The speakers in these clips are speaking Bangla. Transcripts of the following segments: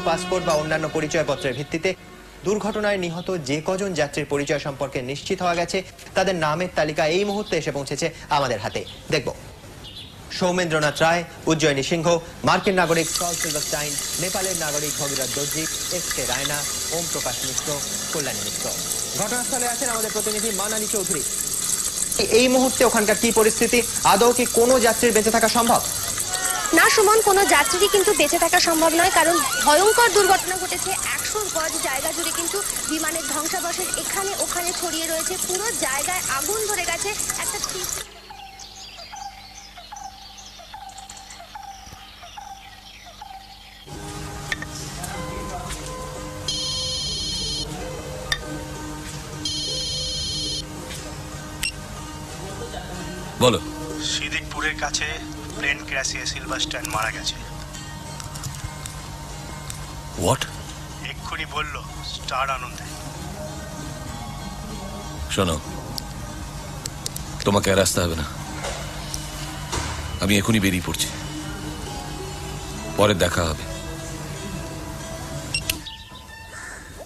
পাসপোর্ট বা অন্যান্য পরিচয়পত্রের ভিত্তিতে দুর্ঘটনায় নিহত যে কজন যাত্রীর পরিচয় সম্পর্কে নিশ্চিত হওয়া গেছে তাদের নামের তালিকা এই মুহূর্তে এসে পৌঁছেছে আমাদের হাতে। দেখব সৌমেন্দ্রনাথ রায়, উজ্জয়িনী সিংহ, মার্কিন নাগরিক সল সিলভারস্টাইন, নেপালের নাগরিক ভগীরথ দর্জি, এস.কে রায়না, ওম প্রকাশ মিশ্র, কল্যাণী মিশ্র। ঘটনাস্থলে আছেন আমাদের প্রতিনিধি মানালি চৌধুরী। এই মুহূর্তে ওখানকার কি পরিস্থিতি? আদৌ কি কোনো যাত্রীর বেঁচে থাকা সম্ভব? না সুমন, কোনো যাত্রীরই কিন্তু বেঁচে থাকা সম্ভব নয়, কারণ ভয়ঙ্কর দুর্ঘটনা ঘটেছে। 100 গজ জায়গা জুড়ে কিন্তু বিমানের ধ্বংসাবশেষ এখানে ওখানে ছড়িয়ে রয়েছে। পুরো জায়গায় আগুন ধরে গেছে। একটা বলো। সিদ্দিকপুরের কাছে প্লেন ক্র্যাশে সিলভারস্টাইন মারা গেছে। হোয়াট? এক্ষুনি বলল স্টার আনন্দে। শোনো, তোমাকে আর আসতে হবে না, আমি এখনই বেরিয়ে পড়ছি, পরে দেখা হবে।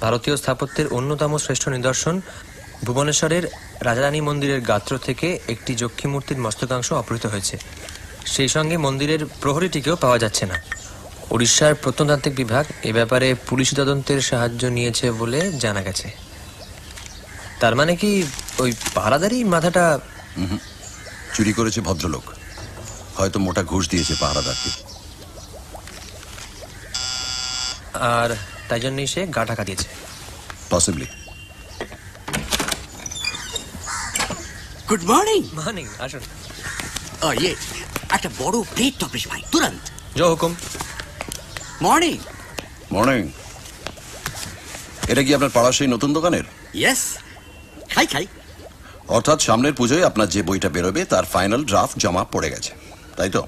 ভারতীয় স্থাপত্যের অন্যতম শ্রেষ্ঠ নিদর্শন ভুবনেশ্বরের রাজারানী মন্দিরের গাত্র থেকে একটি যক্ষী মূর্তির মস্তকাংশ অপহৃত হয়েছে। সেই সঙ্গে মন্দিরের প্রহরীটিকেও পাওয়া যাচ্ছে না। উড়িষ্যার প্রত্নতাত্ত্বিক বিভাগ এ ব্যাপারে পুলিশি তদন্তের সাহায্য নিয়েছে বলে জানা গেছে। তার মানে কি ওই পাহারাদারই মাথাটা? চুরি করেছে ভদ্রলোক, হয়তো মোটা ঘুষ দিয়েছে পাহারাদারকে, আর তাই জন্যই সে গা ঢাকা দিয়েছে। পসিবলি। Good morning. মর্নিং, আসুন। ইয়ে একটা বড় প্লেট টপিস ভাই, তুরন্ত। জো হুকুম। মর্নিং। মর্নিং। এটা কি আপনার পাড়ার সেই নতুন দোকানের? ইয়েস, খাই খাই। অর্থাৎ সামনের পুজোয় আপনার যে বইটা বেরোবে তার ফাইনাল ড্রাফট জমা পড়ে গেছে, তাই তো?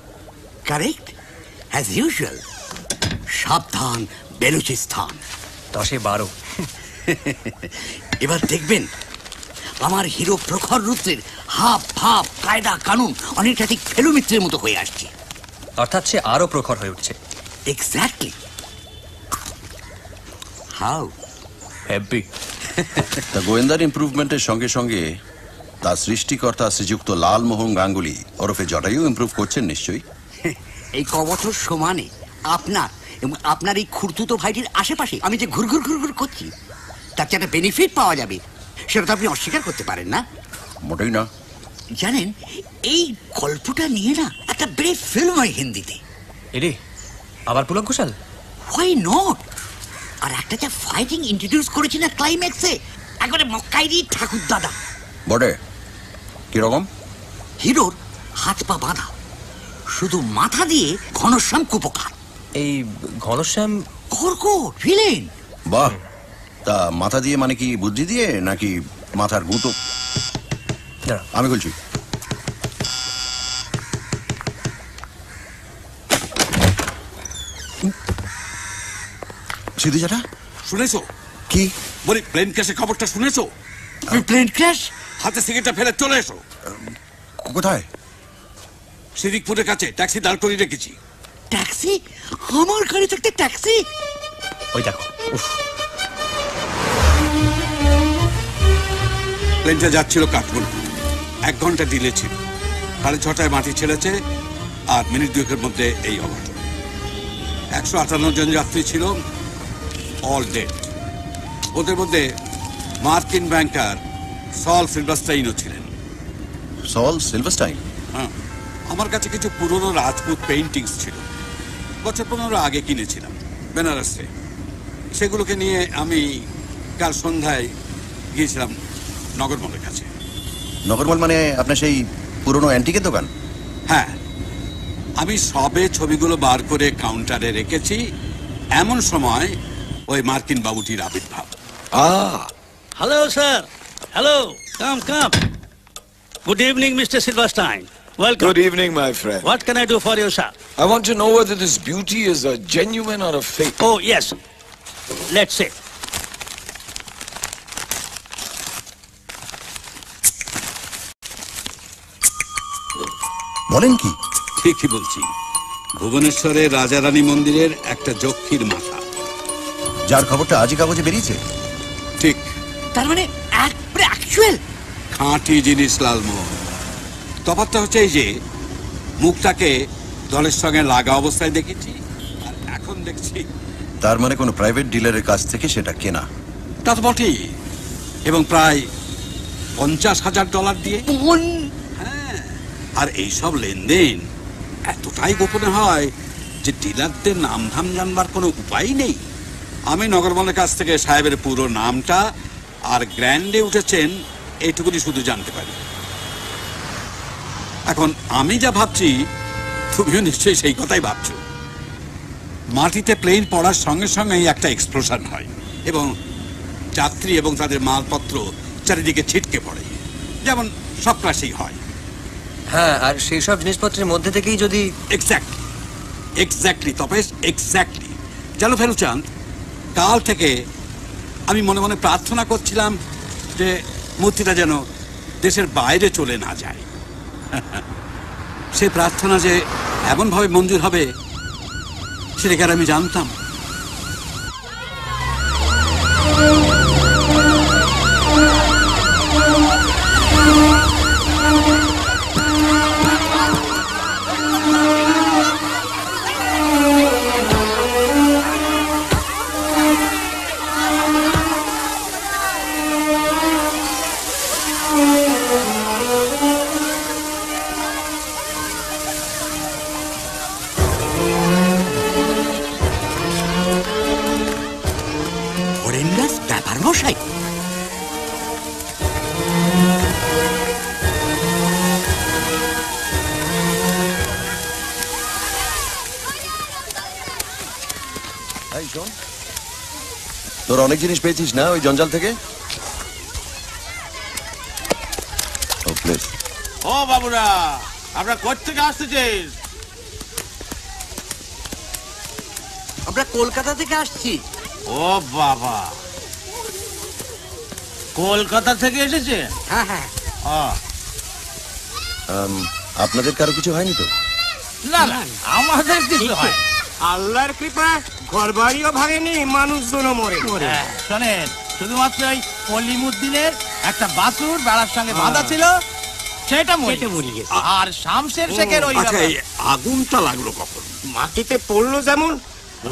Correct, as usual. সাবধান বেলুচিস্তান। 10-12। এবার দেখবেন আমার হিরো প্রখর রুদ্রের হাব ভাব কায়দা কানুন অনেকটা ঠিক ফেলু মিত্রের মতো হয়ে আসছে। অর্থাৎ সে আরো প্রখর হয়ে উঠছে। এক্স্যাক্টলি। How happy. তা গোয়েন্দার ইমপ্রুভমেন্টের সঙ্গে সঙ্গে তার সৃষ্টিকর্তা শ্রীযুক্ত লালমোহন গাঙ্গুলি ওরফে জটায়ু ইমপ্রুভ করছেন নিশ্চয়ই। এই কবছর সমানে আপনার এবং আপনার এই খুঁড়তুতো ভাইটির আশেপাশে আমি যে ঘুরঘুর ঘুরঘুর করছি, তার যে একটা বেনিফিট পাওয়া যাবে সেটা তো আপনি অস্বীকার করতে পারেন না। মোটেই না। জানেন, এই গল্পটা নিয়ে না একটা ব্রেভ ফিল্ম হয় হিন্দিতে। এরে আবার পুলক ঘোষাল? Why not. আর একটা যা ফাইটিং ইন্ট্রোডিউস করেছি না ক্লাইম্যাক্সে, একবারে মক্কাইরি ঠাকুর দাদা। বটে, কিরকম? হিরোর হাত পা বাঁধা, শুধু মাথা দিয়ে ঘনশ্যাম কুপকার। এই ঘনশ্যাম কর্কট ভিলেন। বাহ, তা মাথা দিয়ে মানে কি বুদ্ধি দিয়ে নাকি মাথার গুঁতো? আমি বলছি। সিদ্ধি জাটা শুনেছো কি? বলি প্লেন ক্র্যাশের খবরটা শুনেছো? Plane crash? হাতে সিগারেটটা ফেলে চলে এসো। কোথায়? সিদ্দিকপুরের কাছে ট্যাক্সি দাঁড় করিয়ে রেখেছি। ট্যাক্সি? আমার গাড়ি থাকতে ট্যাক্সি? ওই দেখো। প্লেনটা যাচ্ছিল কাঠমান্ডু, 1 ঘন্টা ডিলে ছিল। 6:30 মাটি ছেড়েছে, আর মিনিট 2 মধ্যে এই অঘটন। 158 জন যাত্রী ছিল, অল ডেড। ওদের মধ্যে মার্কিন ব্যাংকার সল সিলভারস্টাইনও ছিলেন। সল সিলভারস্টাইন? হ্যাঁ, আমার কাছে কিছু পুরনো রাজপুত পেইন্টিংস ছিল, বছর 15 আগে কিনেছিলাম বেনারসে। সেগুলোকে নিয়ে আমি কাল সন্ধ্যায় গিয়েছিলাম নগরমলের কাছে। নগরমল মানে আপনার সেই পুরনো অ্যান্টিকের দোকান? হ্যাঁ, আমি সবে ছবিগুলো বার করে কাউন্টারে রেখেছি, এমন সময় ওই মার্কিন বাবুটির আবির্ভাব। Hello, sir. Hello. Come. Good evening, Mr. Silverstein. Welcome. Good evening, my friend. What can I do for you, sir? I want to know whether this beauty is a genuine or a fake. Oh, yes. Let's see. বলেন কি? ঠিকই বলছি। ভুবনেশ্বরের রাজারানী মন্দিরের একটা যক্ষীর মাথা। যার খবরটা আজই কাগজে বেরিয়েছে। ঠিক, তার মানে একবারে অ্যাকচুয়াল। খাঁটি জিনিস লালমোহন। তফাৎটা হচ্ছে এই যে মুখটাকে দলের সঙ্গে লাগা অবস্থায় দেখেছি আর এখন দেখছি। তার মানে কোনো প্রাইভেট ডিলারের কাছ থেকে সেটা কেনা। তা তো বটেই, এবং প্রায় $50,000 দিয়ে। হ্যাঁ, আর এইসব লেনদেন এতটাই গোপনে হয় যে ডিলারদের নাম ধাম জানবার কোনো উপায় নেই। আমি নগরমলের কাছ থেকে সাহেবের পুরো নামটা আর গ্র্যান্ডে উঠেছেন এইটুকুনি শুধু জানতে পারি। এখন আমি যা ভাবছি তুমিও নিশ্চয়ই সেই কথাই ভাবছো। মাটিতে প্লেন পড়ার সঙ্গে সঙ্গেই একটা এক্সপ্লোশন হয় এবং যাত্রী এবং তাদের মালপত্র চারিদিকে ছিটকে পড়ে, যেমন সব ক্লাসেই হয়। হ্যাঁ, আর সেই সব জিনিসপত্রের মধ্যে থেকেই যদি এক্স্যাক্টলি তপেশ, এক্স্যাক্টলি। জানো ফেরুচাঁদ, কাল থেকে আমি মনে মনে প্রার্থনা করছিলাম যে মূর্তিটা যেন দেশের বাইরে চলে না যায়। সে প্রার্থনা যে এমনভাবে মঞ্জুর হবে সেটা কি আর আমি জানতাম? ব্যাপার মশাই, তোর অনেক জিনিস পেয়েছিস না ওই জঞ্জাল থেকে? ও বাবুরা, আমরা কোত্থেকে আসতেছিস? আমরা কলকাতা থেকে আসছি। ও বাবা, কলকাতা থেকে এসেছে? হ্যাঁ হ্যাঁ। আপনাদের কারো কিছু হয়নি তো? না না, আমাদের কিছু হয়। আল্লাহর কৃপা, ঘর বাড়িও ভাঙেনি, মানুষজনও মরে। শোনেন, শুধুমাত্র ওই কলিমুদ্দিনের একটা বাছুর বেড়ার সঙ্গে বাঁধা ছিল, সেটা মরে গেছে। আর শামশের শেখের ওই আগুনটা লাগলো কখন? মাটিতে পড়লো যেমন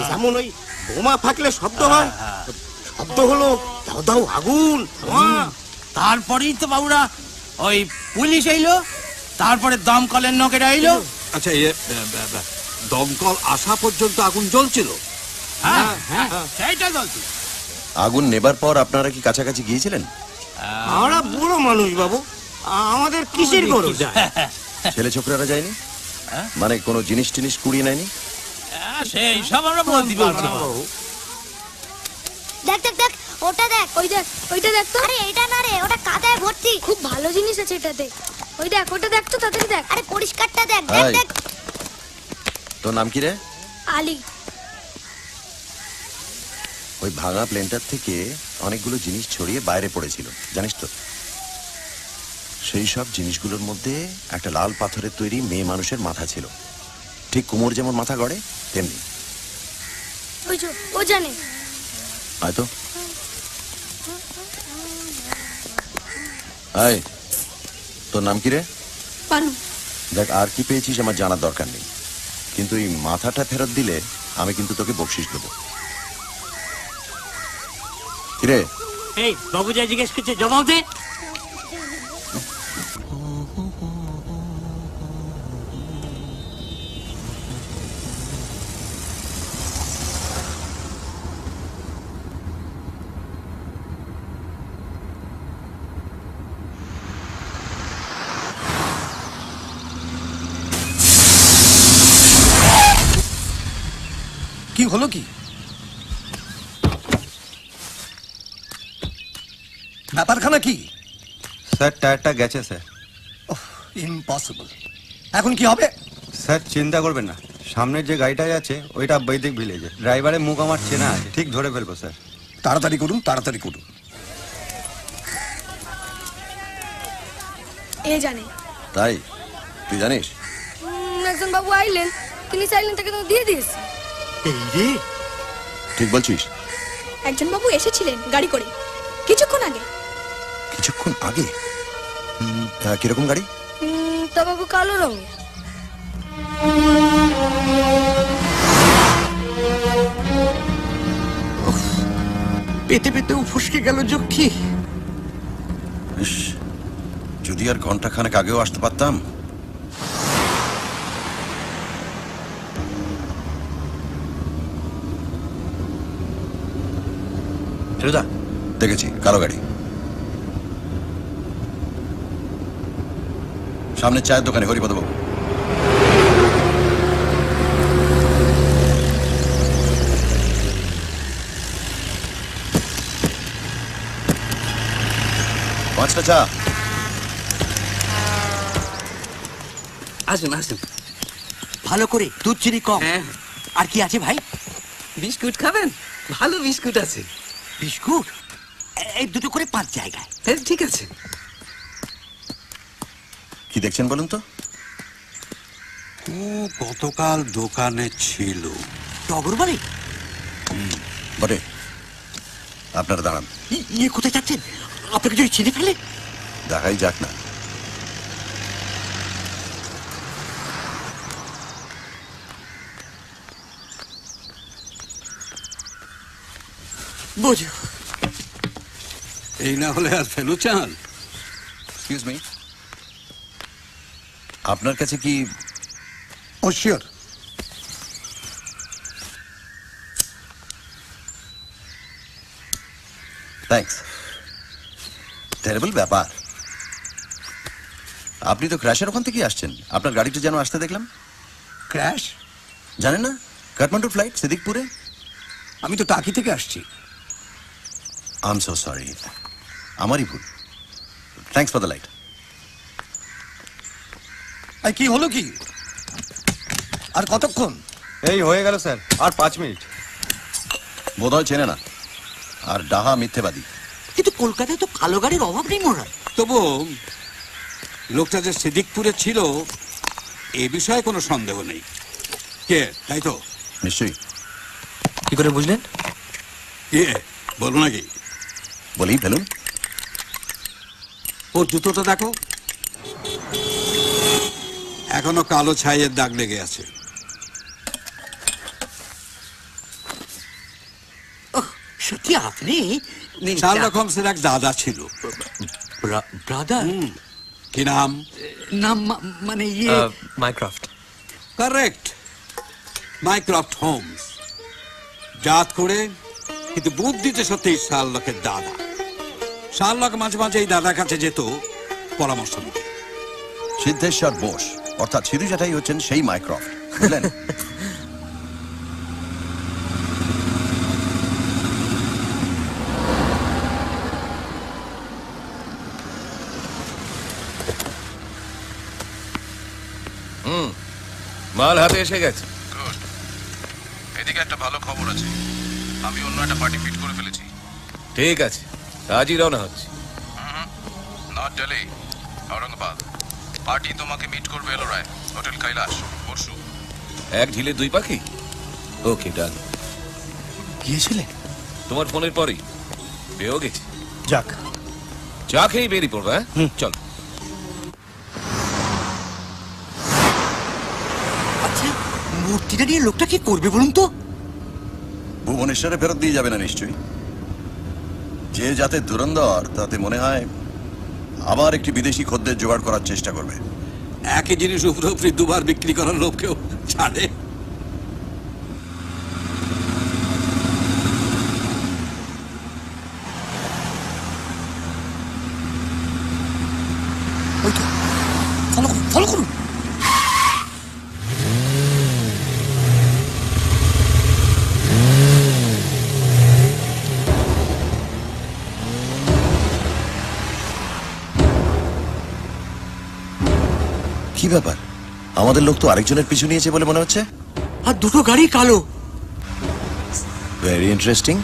যেমন ওই বোমা ফাটলে শব্দ হয়, শব্দ হলো দাও দাও আগুন। তারপরেই তো বাবুরা ওই পুলিশ এলো, তারপরে দমকলের লোকেরা এলো। আচ্ছা, দমকল আসা পর্যন্ত আগুন জ্বলছিল? হ্যাঁ হ্যাঁ, সেইটা জ্বলছিল। আগুন নেবার পর আপনারা কি কাছাকাছি গিয়েছিলেন? আমরা বুড়ো মানুষ বাবু, আমাদের কিসের গরজ? ছেলে ছোকরারা যায়নি? মানে কোনো জিনিস টিনিস কুড়িয়ে নেয়নি? সেই সব আমরা বলতে পারবো না। দেখ দেখ দেখ, ওটা দেখ, ওই দেখ, ওইটা দেখ তো। আরে এটা না রে, ওটা কাদায় ভর্তি। খুব ভালো জিনিস আছে এটাতে। ওই দেখ, ওটা দেখ তো, তাড়াতাড়ি দেখ। আরে পরিষ্কারটা দেখ, দেখ দেখ। তোর নাম কি রে? আলী। ওই ভাঙা প্লেনটার থেকে অনেকগুলো জিনিস ছড়িয়ে বাইরে পড়েছিল, জানিস তো? সেই সব জিনিসগুলোর মধ্যে একটা লাল পাথরের তৈরি মেয়ে মানুষের মাথা ছিল, ঠিক কুমোর যেমন মাথা গড়ে তেমনি। ওই যে ও জানে। হয়তো। আয়, তোর নাম কি রে? পানু। দেখ, আর কি পেয়েছিস আমার জানার দরকার নেই, কিন্তু এই মাথাটা ফেরত দিলে আমি কিন্তু তোকে বকশিশ দেবো। কিরে? এই বাবু যা জিজ্ঞেস করছে জবাব দে। কি হলো কি? ব্যাপারখানা কি? স্যার, টায়ারটা গেছে স্যার। ইম্পসিবল। এখন কি হবে? স্যার চিন্তা করবেন না, সামনের যে গাড়িটা যাচ্ছে ওইটা বৈদিক ভিলেজে। ড্রাইভারের মুখ আমার চেনা আছে, ঠিক ধরে ফেলবো স্যার। তাড়াতাড়ি করুন, তাড়াতাড়ি করুন। এ জানে। তাই তুই জানিস? একজন বাবু আইলেন, তিনি চাইলেন তাকে তো দিয়ে দিস। ঠিক বলছিস? একজন বাবু এসেছিলেন গাড়ি করে কিছুক্ষণ আগে। কিছুক্ষণ আগে? কিরকম গাড়ি? তা বাবু কালো রঙের। পেতে পেতেও ফুসকে গেল যক্ষী। ইস, যদি আর ঘন্টা খানেক আগেও আসতে পারতাম। ফেলুদা, দেখেছি কালো গাড়ি। সামনে চায়ের দোকানে হরিপদ বাবু। পাঁচটা চা। আসুন আসুন, ভালো করে দুধ চিনি কম। আর কি আছে ভাই? বিস্কুট খাবেন? ভালো বিস্কুট আছে। বিস্কুট এই দুটো করে 5 জায়গায়। হ্যাঁ ঠিক আছে। কি দেখছেন বলুন তো? ও গতকাল দোকানে ছিল। টগর বাড়ি? বটে। আপনারা দাঁড়ান। ইয়ে কোথায় যাচ্ছেন? আপনাকে যদি চিনে ফেলে? দেখাই যাক না। বোঝো, এই না হলে আর ফেলু চান। এক্সকিউজ মি, আপনার কাছে কি? ও শিওর। থ্যাঙ্কস। টেরিবল ব্যাপার। আপনি তো ক্র্যাশের ওখান থেকেই আসছেন। আপনার গাড়িটা যেন আসতে দেখলাম। ক্র্যাশ? জানেন না, কাঠমান্ডুর ফ্লাইট সিদ্দিকপুরে। আমি তো টাকি থেকে আসছি। আই এম সো সরি, আমারই ভুল। Thanks for the light. কি হলো কি? আর কতক্ষণ? এই হয়ে গেল স্যার, আর 5 মিনিট। বোধহয় চেনে না, আর ডাহা মিথ্যেবাদী। কিন্তু কলকাতায় তো কালো গাড়ির অভাব নেই মনে হয়। তবু লোকটা যে সিদ্দিকপুরে ছিল এ বিষয়ে কোনো সন্দেহ নেই। কে, তাই তো? নিশ্চয়ই। কি করে বুঝলেন? কে বলবো নাকি? বলি ফেলুন। ওর জুতোটা দেখো, এখনো কালো ছাইয়ের দাগ লেগে আছে। সত্যি আপনি? শার্লক হোমসের এক দাদা ছিল। ব্রাদার? কি নাম? নাম মানে ইয়ে মাইক্রফট। Correct, Mycroft Holmes. জাত করে কিন্তু বুদ্ধিতে সত্যি শার্লকের দাদা। শার্লক মাঝে মাঝে এই দাদার কাছে যেত পরামর্শ নিতে। সিদ্ধেশ্বর বোস অর্থাৎ সিধু জ্যাঠাই হচ্ছেন সেই মাইক্রফট, বুঝলেন? মাল হাতে এসে গেছে। গুড। এদিকে একটা ভালো খবর আছে, আমি অন্য একটা পার্টি ফিট করে ফেলেছি। ঠিক আছে, আজই রওনা হচ্ছে। নট দিল্লি, ঔরঙ্গাবাদ। পার্টি তোমাকে মিট করবে এলোরায়, হোটেল কৈলাস, পরশু। এক ঢিলে 2 পাখি। ওকে ডান। গিয়েছিলে? তোমার ফোনের পরেই পেয়েও গেছি। যাক, চা খেয়েই বেরিয়ে পড়বে। হ্যাঁ চল। আচ্ছা, মূর্তিটা নিয়ে লোকটা কি করবে বলুন তো? ভুবনেশ্বরে ফেরত দিয়ে যাবে না নিশ্চয়ই। যে যাতে ধুরন্ধর, তাতে মনে হয় আবার একটি বিদেশি খদ্দের জোগাড় করার চেষ্টা করবে। একই জিনিস উপরে উপরে 2 বার বিক্রি করার লোক কেউ ছাড়ে? ফলো করুন। কি ব্যাপার, আমাদের লোক তো আরেকজনের পিছু নিয়েছে বলে মনে হচ্ছে। আর দুটো গাড়ি কালো। Very interesting.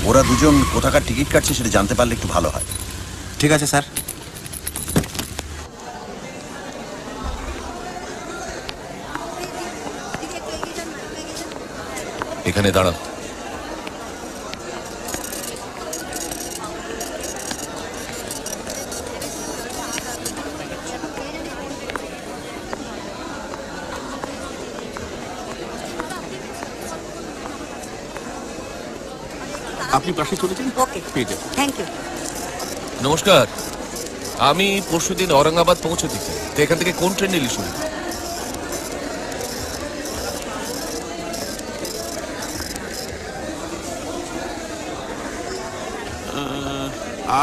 ওরা দুজন কোথাকার টিকিট কাটছে সেটা জানতে পারলে একটু ভালো হয়। ঠিক আছে স্যার। এখানে দাঁড়াও। আপনি পাশে চলেছেন, ওকে, থ্যাংক ইউ। নমস্কার, আমি পরশুদিন ঔরঙ্গাবাদ পৌঁছতে চাই, তো এখান থেকে কোন ট্রেন নিলি শুনি?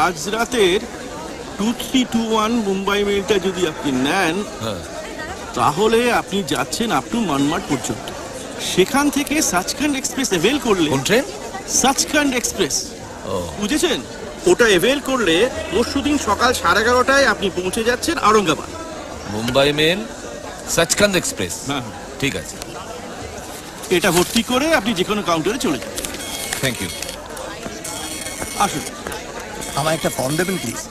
আজ রাতের 2321 মুম্বাই মেলটা যদি আপনি নেন, তাহলে আপনি যাচ্ছেন আপ টু মানমাড পর্যন্ত। সেখান থেকে সাচখান্ড এক্সপ্রেস এভেল করলে, কোন ট্রেন? সাচখান্ড এক্সপ্রেস, বুঝেছেন? ওটা এভেল করলে পরশুদিন সকাল 11:30টায় আপনি পৌঁছে যাচ্ছেন ঔরঙ্গাবাদ। Mumbai mail, Sachkhand express. ঠিক আছে, এটা ভর্তি করে আপনি যে কোনো কাউন্টারে চলে যান। Thank you. আসুন। আমায় একটা ফর্ম দেবেন প্লিজ।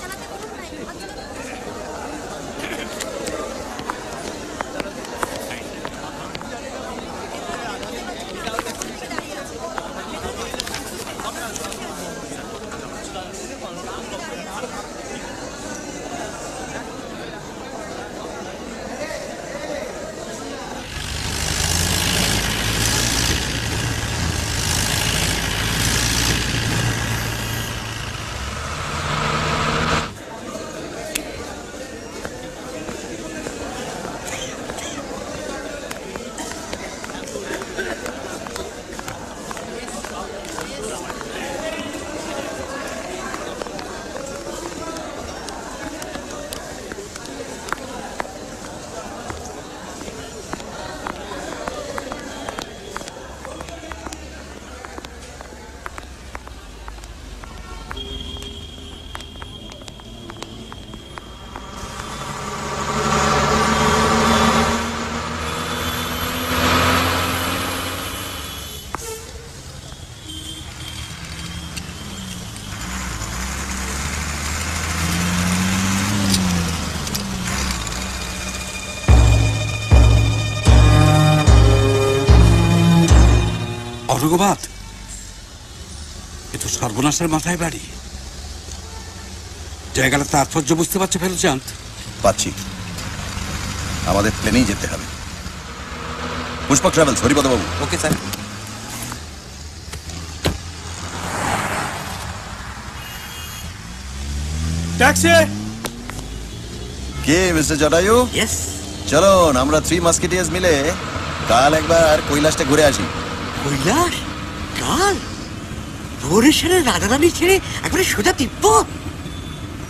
ঔরঙ্গাবাদ, এ তো সর্বনাশের মাথায় বাড়ি। জায়গাটা তাৎপর্য বুঝতে পারছে ফেলুচাঁদ? পাচ্ছি। আমাদের প্লেনেই যেতে হবে। পুষ্পক ট্রাভেলস, হরিপদ বাবু। Okay sir. ট্যাক্সি। কে মিস্টার জটায়ু? ইয়েস। চলুন আমরা থ্রি মাস্কেটিয়ার্স মিলে কাল একবার কৈলাসটা ঘুরে আসি। কৈলাস? কাল? ভোরেশ্বরের রাধারানী ছেড়ে একবারে সোজা তিব্বত?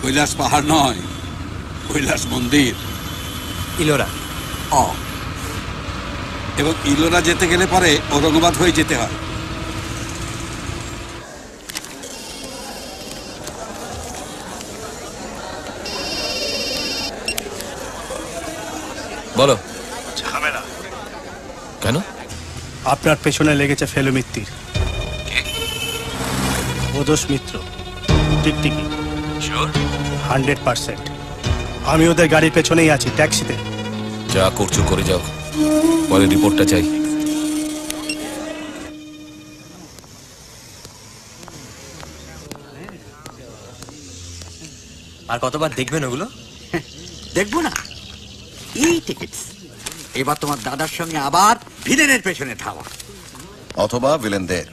কৈলাস পাহাড় নয়, কৈলাস মন্দির, ইলোরা। এবং ইলোরা যেতে গেলে পরে ঔরঙ্গাবাদ হয়ে যেতে হয়। বলো। ঝামেলা। কেন? আপনার পেছনে লেগেছে ফেলু মিত্তির, বোধস মিত্র, টিকটিকি। 100%। আমি ওদের গাড়ির পেছনেই আছি, ট্যাক্সিতে। যা করছো করে যাও, পরে রিপোর্টটা চাই। আর কতবার দেখবেন ওগুলো? দেখবো না, এই টিকিটস। এবার তোমার দাদার সঙ্গে আবার ভিলেনের পেছনে ধাওয়া, অথবা ভিলেনদের।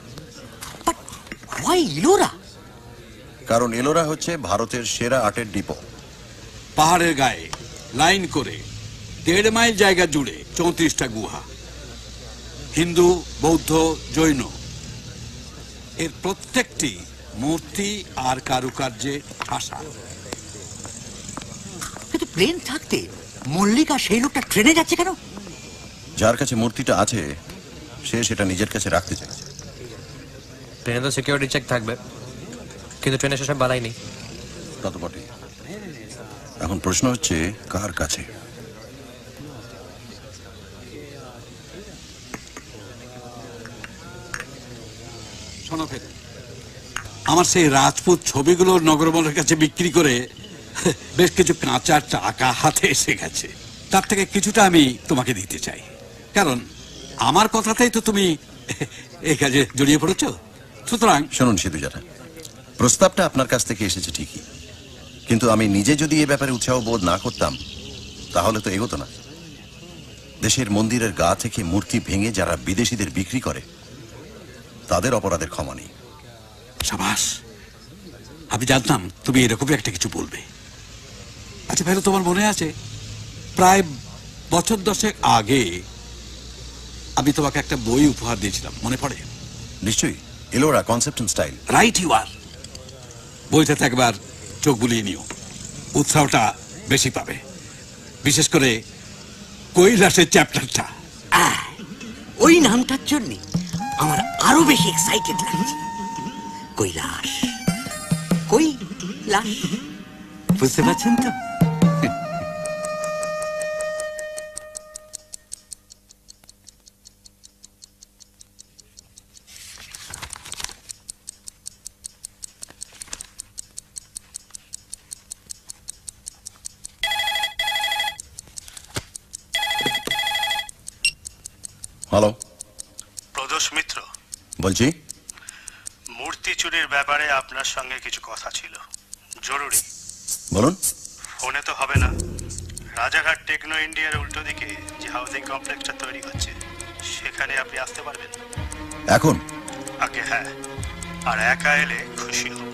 হোয়াই ইলোরা? কারণ এলোরা হচ্ছে ভারতের সেরা আর্টের ডিপো। পাহাড়ের গায়ে লাইন করে 1.5 মাইল জায়গা জুড়ে 34টা গুহা, হিন্দু, বৌদ্ধ, জৈন। এর প্রত্যেকটি মূর্তি আর কারুকার্যে ঠাসা। কিন্তু প্লেন থাকতে মল্লিকা সেই লোকটা ট্রেনে যাচ্ছে কেন? যার কাছে মূর্তিটা আছে সে সেটা নিজের কাছে রাখতে চাইছে। ট্রেনে তো সিকিউরিটি চেক থাকবে, কিন্তু ট্রেনে সেসব বালাই নেই। তা তো বটেই। এখন প্রশ্ন হচ্ছে কার কাছে? শোনো ফের, আমার সেই রাজপুত ছবিগুলো নগরমলের কাছে বিক্রি করে বেশ কিছু কাঁচা টাকা হাতে এসে গেছে। তার থেকে কিছুটা আমি তোমাকে দিতে চাই, কারণ আমার কথাতেই তো তুমি এই কাজে জড়িয়ে পড়েছ। সুতরাং শুনুন সিধুজারা, প্রস্তাবটা আপনার কাছ থেকে এসেছে ঠিকই, কিন্তু আমি নিজে যদি এ ব্যাপারে উৎসাহ বোধ না করতাম তাহলে তো এগোতো না। দেশের মন্দিরের গা থেকে মূর্তি ভেঙে যারা বিদেশিদের বিক্রি করে তাদের অপরাধের ক্ষমা নেই। সাবাস, আমি জানতাম তুমি এরকমই একটা কিছু বলবে। আচ্ছা ভাই, তোমার মনে আছে প্রায় বছর 10 আগে আমি তোমাকে একটা বই উপহার দিয়েছিলাম, মনে পড়ে? নিশ্চয়ই, Ellora concept and style. Right you are. বইটাতে একবার চোখ বুলিয়ে নিও, উৎসাহটা বেশি পাবে, বিশেষ করে কৈলাসের চ্যাপ্টারটা। ওই নামটার জন্য আমার আরো বেশি এক্সাইটেড লাগছে। কৈলাস, কৈলাস, বুঝতে পারছেন তো? হ্যালো, প্রদোষ মিত্র বলছি। মূর্তি চুরির ব্যাপারে আপনার সঙ্গে কিছু কথা ছিল, জরুরি। বলুন। ফোনে তো হবে না। রাজারহাট টেকনো ইন্ডিয়ার উল্টো দিকে যে হাউজিং কমপ্লেক্সটা তৈরি হচ্ছে সেখানে আপনি আসতে পারবেন এখন? আগে হ্যাঁ, আর একা এলে খুশি হব।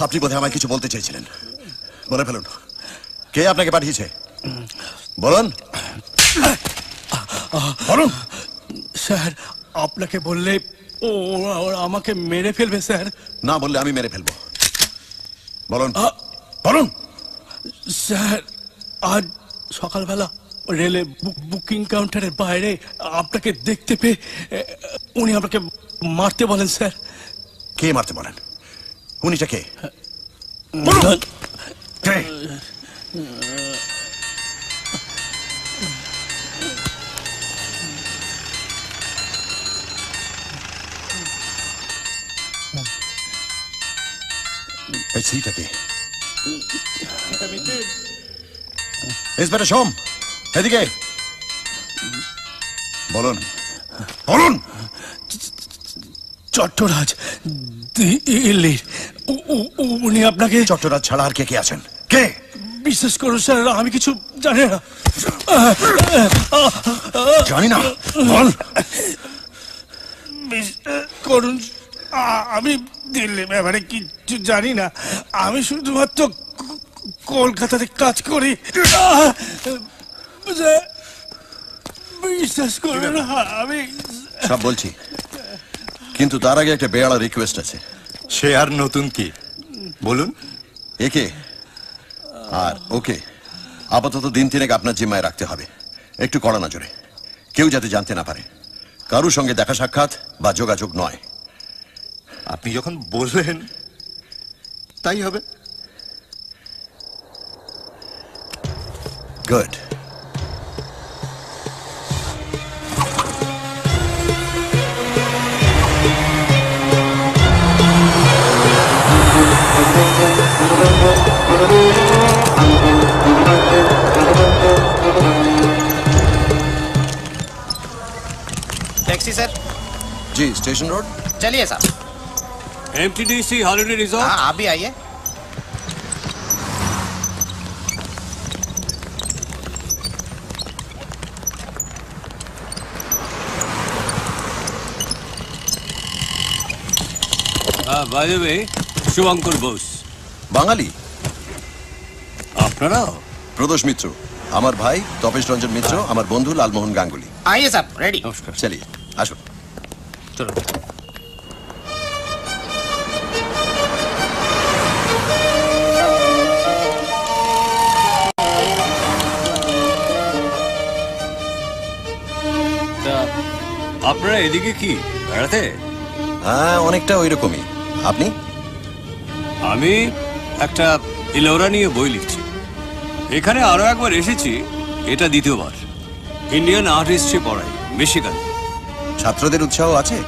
আপনি বোধহয় আমায় কিছু বলতে চেয়েছিলেন, বলে ফেলুন। কে আপনাকে পাঠিয়েছে বলুন, বলুন। স্যার, আপনাকে বললে ও আমাকে মেরে ফেলবে স্যার। না বললে আমি মেরে ফেলবো। বলুন, বলুন। স্যার, আজ সকালবেলা রেলে বুকিং কাউন্টারের বাইরে আপনাকে দেখতে পেয়ে উনি আমাকে মারতে বলেন স্যার। কে মারতে বলেন? উনিটা কে? কে? এই সিটা কে? ইন্সপেক্টর সোম, এদিকে বলুন। বলুন। চট্টরাজ দিল্লির উনি আপনাকে। চট্টরাজ ছাড়া আর কে কে আছেন? কে? বিশ্বাস করুন স্যার, আমি কিছু জানি না। জানি না? বল। বিশ্বাস করুন, আমি দিল্লি ব্যাপারে কিছু জানি না। আমি শুধুমাত্র কলকাতাতে কাজ করি। বিশ্বাস করুন, আমি সব বলছি, কিন্তু তার আগে একটা বেয়ালা রিকোয়েস্ট আছে। সে আর নতুন কি? বলুন। একে আর ওকে আপাতত দিন তিনেক আপনার জিম্মায় রাখতে হবে, একটু কড়া নজরে, কেউ যাতে জানতে না পারে। কারুর সঙ্গে দেখা সাক্ষাৎ বা যোগাযোগ নয়। আপনি যখন বললেন তাই হবে। গুড। Taxi sir. जी, स्टेशन रोड। चलिए साहब। MTDC holiday resort. हाँ, आप भी आइए। By the way, Shubhankar Bose. Bangali আপনারা? প্রদোষ মিত্র আমার ভাই, তপেশ রঞ্জন মিত্র আমার বন্ধু, লালমোহন গাঙ্গুলি। आइए साहब, रेडी। নমস্কার। চলিয়ে আসুন। চলো। আপনারা এদিকে কি বেড়াতে? হ্যাঁ, অনেকটা ওই রকমই। আপনি? আমি একটা ইলোরা নিয়ে বই লিখছি। এখানে আরো একবার এসেছি, এটা দ্বিতীয়বার। ইন্ডিয়ান আর্ট হিস্ট্রি পড়াই, মিশিগান। ছাত্রদের উৎসাহ আছে?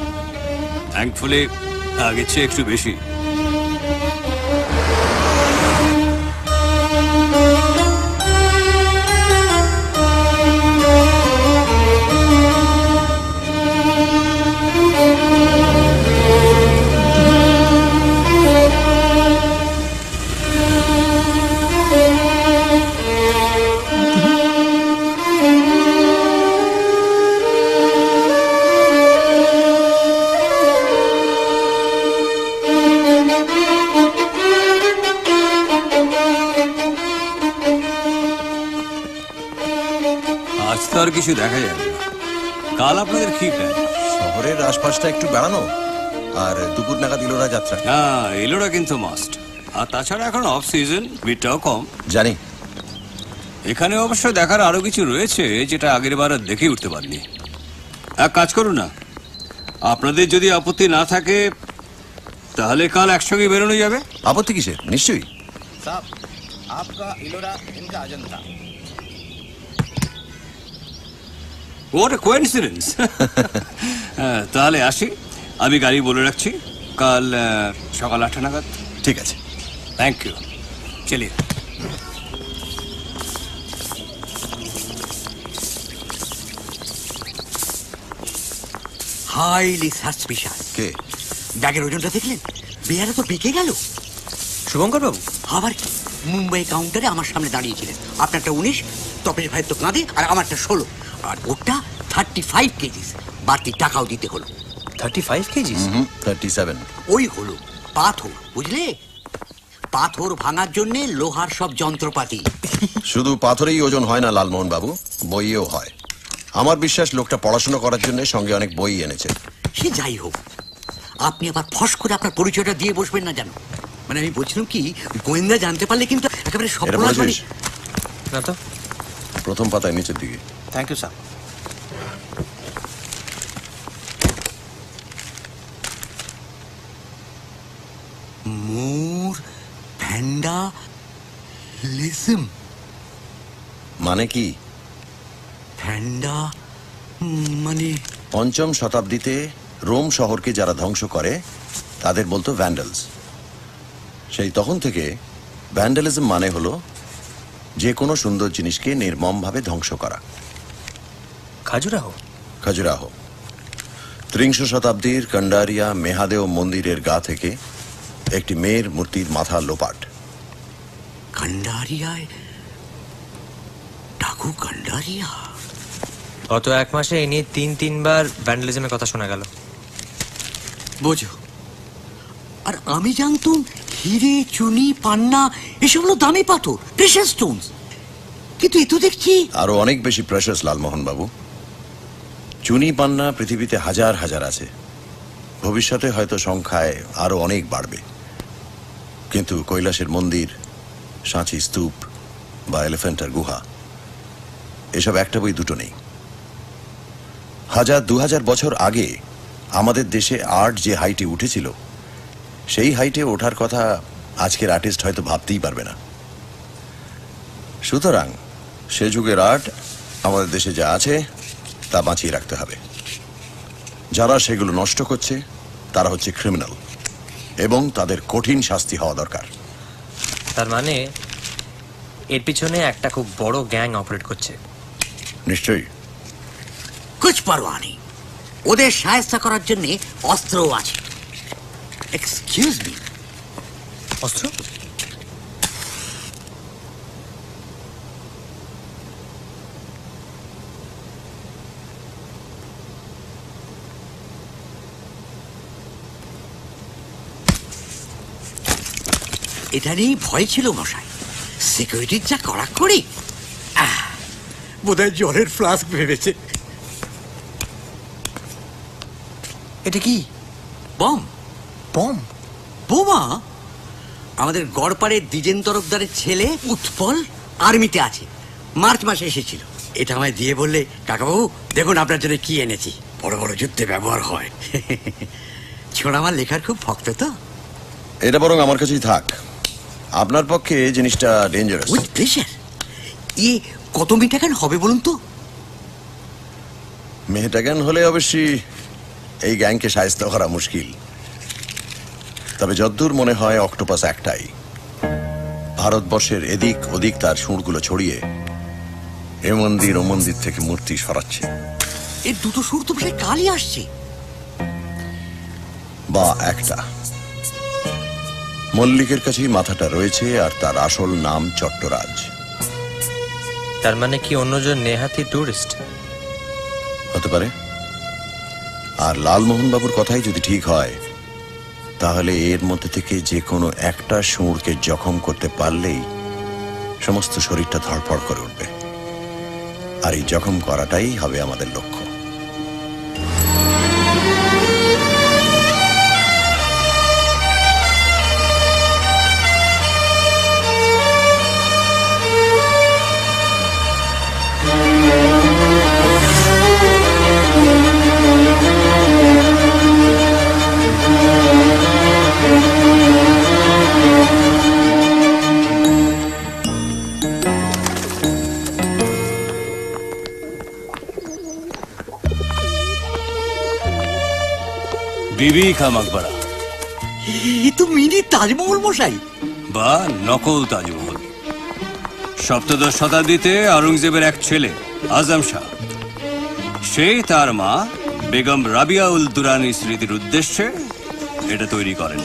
থ্যাঙ্কফুলি আগের চেয়ে একটু বেশি। আর কিছু দেখা যাবে না। কাল আপনাদের কি প্ল্যান? শহরের আশপাশটা একটু বেড়ানো, আর দুপুর নাগাদ ইলোরা যাত্রা। হ্যাঁ, ইলোরা কিন্তু মাস্ট। আর তাছাড়া এখন অফ সিজন, ভিড়টাও কম। জানি। এখানে অবশ্য দেখার আরো কিছু রয়েছে যেটা আগের বার আর দেখে উঠতে পারিনি। এক কাজ করুন না, আপনাদের যদি আপত্তি না থাকে তাহলে কাল একসঙ্গে বেরোনো যাবে। আপত্তি কিসের? নিশ্চয়ই। साहब, आपका इलोरा, इनका अजंता। What a coincidence! তাহলে আসি, আমি গাড়ি বলে রাখছি কাল সকাল 8টা নাগাদ। ঠিক আছে, থ্যাংক ইউ। চলিয়ে। Highly suspicious. কে? ব্যাগের ওজনটা দেখলেন? বেয়ারা তো বেঁকে গেল। শুভঙ্কর বাবু? আবার কি, মুম্বাই কাউন্টারে আমার সামনে দাঁড়িয়েছিলেন। আপনারটা 19, তপেশ ভাই তো কাঁদে, আর আমারটা 16, আর ওটা 35 কেজিস। বাড়তি টাকাও দিতে হলো। 35 কেজিস? 37। ওই হলো পাথর, বুঝলে? পাথর ভাঙার জন্য লোহার সব যন্ত্রপাতি। শুধু পাথরেই ওজন হয় না লালমোহন বাবু, বইয়েও হয়। আমার বিশ্বাস লোকটা পড়াশোনা করার জন্য সঙ্গে অনেক বই এনেছে। সে যাই হোক, আপনি আবার ফস করে আপনার পরিচয়টা দিয়ে বসবেন না, জানো? মানে আমি বলছিলাম কি, গোয়েন্দা জানতে পারলে কিন্তু একেবারে সব না তো। প্রথম পাতায় নিচের দিকে। थैंक यू साहब। মোর, ভ্যান্ডা, ভ্যান্ডালিজম মানে কি? ভ্যান্ডা মানে ৫ম শতাব্দীতে রোম শহরকে যারা ধ্বংস করে তাদের বলতো ভ্যান্ডালস। সেই তখন থেকে ভ্যান্ডালিজম মানে হলো যে কোনো সুন্দর জিনিসকে নির্মমভাবে ধ্বংস করা। খাজুরাহো ত্রিংশ শতাব্দীর কন্ডারিয়া মেহাদেও মন্দিরের গা থেকে একটি মেয়ের মূর্তির মাথা লোপাট। কান্ডারিয়ায় ডাকু কান্ডারিয়া। গত 1 মাসে এ নিয়ে 3বার ভ্যান্ডালিজমের কথা শোনা গেল। বোঝো, আর আমি জানতাম হিরে চুনি পান্না এসব হলো দামি পাথর, প্রেশাস স্টোনস, কিন্তু এ তো দেখছি আরো অনেক বেশি প্রেশাস। লালমোহন বাবু, চুনি পান্না পৃথিবীতে হাজার হাজার আছে, ভবিষ্যতে হয়তো সংখ্যায় আরো অনেক বাড়বে, কিন্তু কৈলাসের মন্দির, সাঁচি স্তূপ বা এলিফ্যান্টার গুহা এসব একটা বই দুটো নেই। 1000-2000 বছর আগে আমাদের দেশে আর্ট যে হাইটে উঠেছিল সেই হাইটে ওঠার কথা আজকের আর্টিস্ট হয়তো ভাবতেই পারবে না। সুতরাং সে যুগের আর্ট আমাদের দেশে যা আছে তা বাঁচিয়ে রাখতে হবে। যারা সেগুলো নষ্ট করছে তারা হচ্ছে ক্রিমিনাল এবং তাদের কঠিন শাস্তি হওয়া দরকার। তার মানে এর পিছনে একটা খুব বড় গ্যাং অপারেট করছে। নিশ্চয়ই। কুছ পারোয়া নেই, ওদের সাহায্য করার জন্য অস্ত্রও আছে। Excuse me. অস্ত্র? এটা নিয়ে ভয় ছিল মশাই, সিকিউরিটির যা কড়াকড়ি। বোধহয় জলের ফ্লাস্ক ভেবেছে। এটা কি? বম। বম? বোমা? আমাদের গড়পাড়ের দ্বিজেন তরফদারের ছেলে উৎপল আর্মিতে আছে, মার্চ মাসে এসেছিল। এটা আমায় দিয়ে বললে, কাকাবাবু দেখুন আপনার জন্য কি এনেছি, বড় বড় যুদ্ধে ব্যবহার হয়। ছোড়া আমার লেখার খুব ভক্ত তো। এটা বরং আমার কাছেই থাক, আপনার পক্ষে জিনিসটা ডেঞ্জারাস। With pleasure. কত মিটাগান হবে বলুন তো? মেহটাগান হলে অবশ্যই এই গ্যাংকে সাহায্য করা মুশকিল, তবে যদ্দূর মনে হয় অক্টোপাস একটাই, ভারতবর্ষের এদিক ওদিক তার সুরগুলো ছড়িয়ে এ মন্দির ও মন্দির থেকে মূর্তি সরাচ্ছে। এই দুটো সুর তো প্রায় কালই আসছে। বা একটা। মল্লিকের কাছেই মাথাটা রয়েছে আর তার আসল নাম চট্টরাজ। তার মানে কি অন্যজন নেহাতি টুরিস্ট? হতে পারে। আর লালমোহন বাবুর কথাই যদি ঠিক হয় তাহলে এর মধ্যে থেকে যে কোনো একটা সুরকে জখম করতে পারলেই সমস্ত শরীরটা ধড়ফড় করে উঠবে, আর এই জখম করাটাই হবে আমাদের লক্ষ্য। বিবি কা মকবরা। এ তো মিনি তাজমহল মশাই। বা নকল তাজমহল। 17 শতাব্দীতে আওরঙ্গজেবের এক ছেলে আজম শাহ, সেই তার মা বেগম রাবিয়া উল দুরানি স্মৃতির উদ্দেশ্যে এটা তৈরি করেন।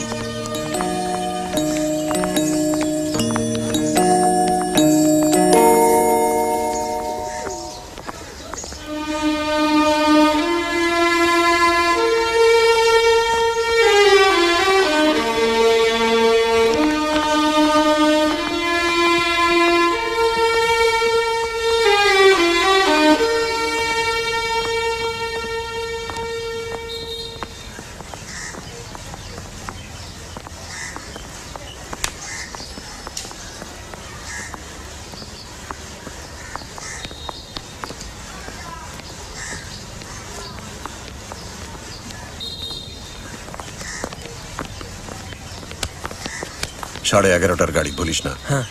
সাড়ে 11টার গাড়ি, বলিস না? হ্যাঁ।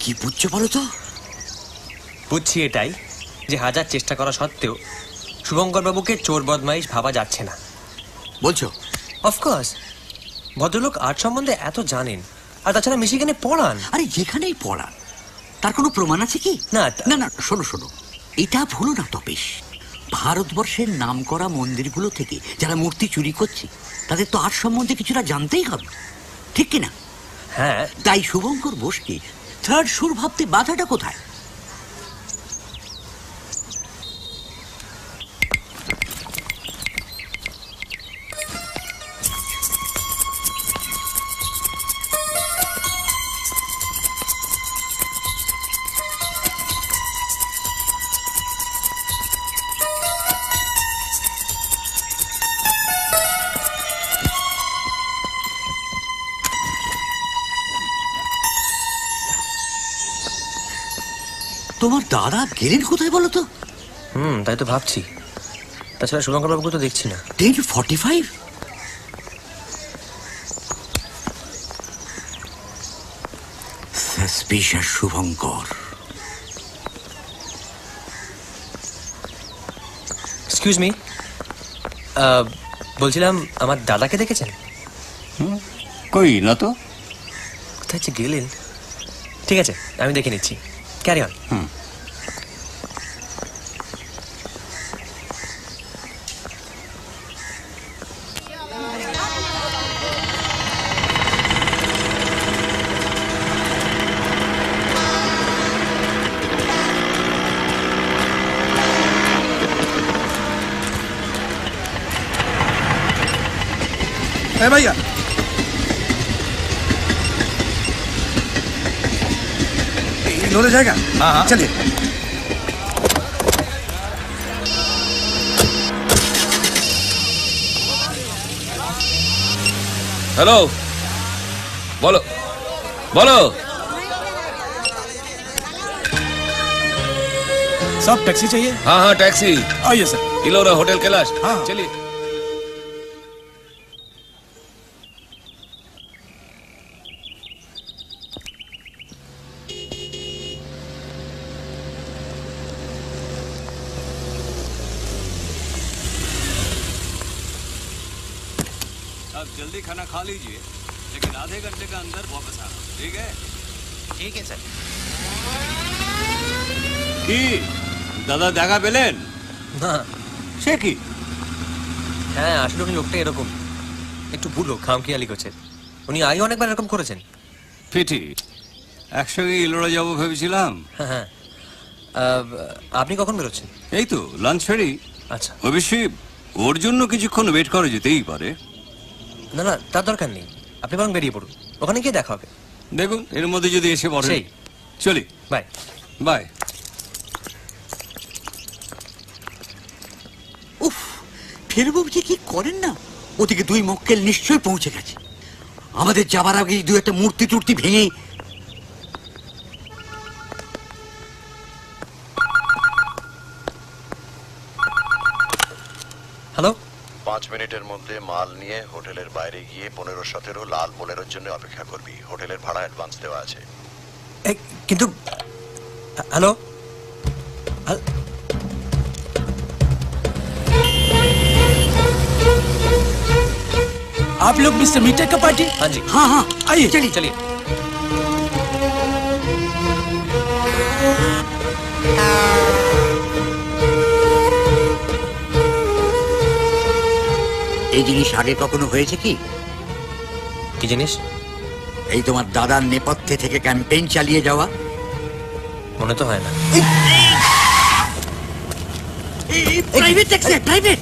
কি বুঝছো বলো তো? বুঝছি এটাই যে হাজার চেষ্টা করা সত্ত্বেও শুভঙ্কর বাবুকে চোর বদমাইশ ভাবা যাচ্ছে না। বলছো? অফকোর্স, ভদ্রলোক আর্ট সম্বন্ধে এত জানেন, আর তাছাড়া মিশিগানে পড়ান। আরে যেখানেই পড়ান, তার কোনো প্রমাণ আছে কি? না না না, শোনো শোনো, এটা ভুলো না তপেশ। ভারতবর্ষের নামকরা মন্দিরগুলো থেকে যারা মূর্তি চুরি করছে তাদের তো আর্ট সম্বন্ধে কিছুটা জানতেই হবে, ঠিক কিনা? হ্যাঁ। তাই শুভঙ্কর বোসকে থার্ড সুর ভাবতে বাধাটা কোথায়? তোমার দাদা গেলেন কোথায় বলো তো? তাই তো ভাবছি। তাছাড়া শুভঙ্কর বাবুকে তো দেখছি না। 10:45? সাসপিশিয়াস শুভঙ্কর। এক্সকিউজ মি, বলছিলাম আমার দাদাকে দেখেছেন? কই না তো। কোথায় যে গেলেন? ঠিক আছে, আমি দেখে নিচ্ছি। Carry on. भैया लोले जाएगा? हाँ चलिए। हेलो, बोलो बोलो। सब टैक्सी चाहिए? हाँ हाँ टैक्सी। आइए सर। इलोरा होटल कैलाश। हाँ चलिए। जल्दी खाना खा लीजिए, लेकिन आधे घंटे के अंदर वापस आना, ठीक है? ठीक है सर। কি দাদা দেখা পেলেন? না। সে কি? হ্যাঁ, আসলে উনি লোকটা এরকম একটু বুলো, খামখেয়ালি করছেন। উনি আগে অনেকবার এরকম করেছেন। ফিটি একসঙ্গে ইলোরা যাবো ভেবেছিলাম। হ্যাঁ হ্যাঁ। আপনি কখন বেরোচ্ছেন? এই তো লাঞ্চ ফেরি। আচ্ছা। অবশ্যই ওর জন্য কিছুক্ষণ ওয়েট করা যেতেই পারে। না না, তার দরকার নেই, আপনি বরং বেরিয়ে পড়ুন, ওখানে গিয়ে দেখা হবে। দেখুন এর মধ্যে যদি এসে পড়ে। সেই। চলি। Bye bye. উফ, ফেরবো যে কি করেন না, ওদিকে 2 মক্কেল নিশ্চয়ই পৌঁছে গেছে। আমাদের যাবার আগে 2-1টা মূর্তি টুর্তি ভেঙে। হ্যালো। 5 মিনিটের মধ্যে মাল নিয়ে হোটেলের বাইরে গিয়ে 15-17 লাল বোলেরোর জন্য অপেক্ষা করবি। হোটেলের ভাড়া অ্যাডভান্স দেওয়া আছে। কিন্তু হ্যালো, आप लोग मिस्टर मीटर का पार्टी? हाँ जी। हाँ हाँ आइए चलिए चलिए। এই জিনিস আগে কখনো হয়েছে কি? কি জিনিস? এই তোমার দাদার নেপথ্যে থেকে ক্যাম্পেইন চালিয়ে যাওয়া। মনে তো হয় না। Private taxi, private.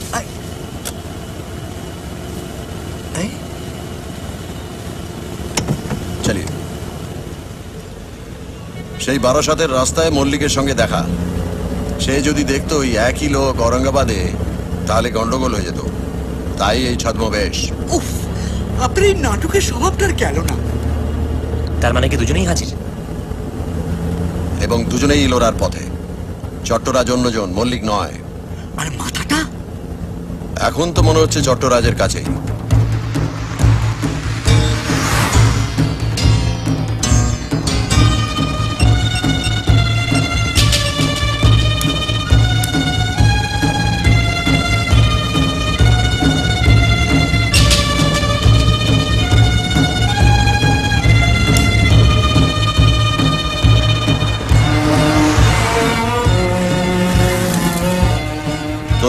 চলিয়ে সেই বারাসাতের রাস্তায় মল্লিকের সঙ্গে দেখা। সে যদি দেখতো ওই একই লোক ঔরঙ্গাবাদে, তাহলে গন্ডগোল হয়ে যেত। তাই এই ছদ্মবেশ। উফ, আপনার এই নাটকের স্বভাবটার গেল না। তার মানে কি দুজনেই হাজির? এবং দুজনেই ইলোরার পথে। চট্টরাজ অন্যজন, মল্লিক নয়। আর মাথাটা? এখন তো মনে হচ্ছে চট্টরাজের কাছেই।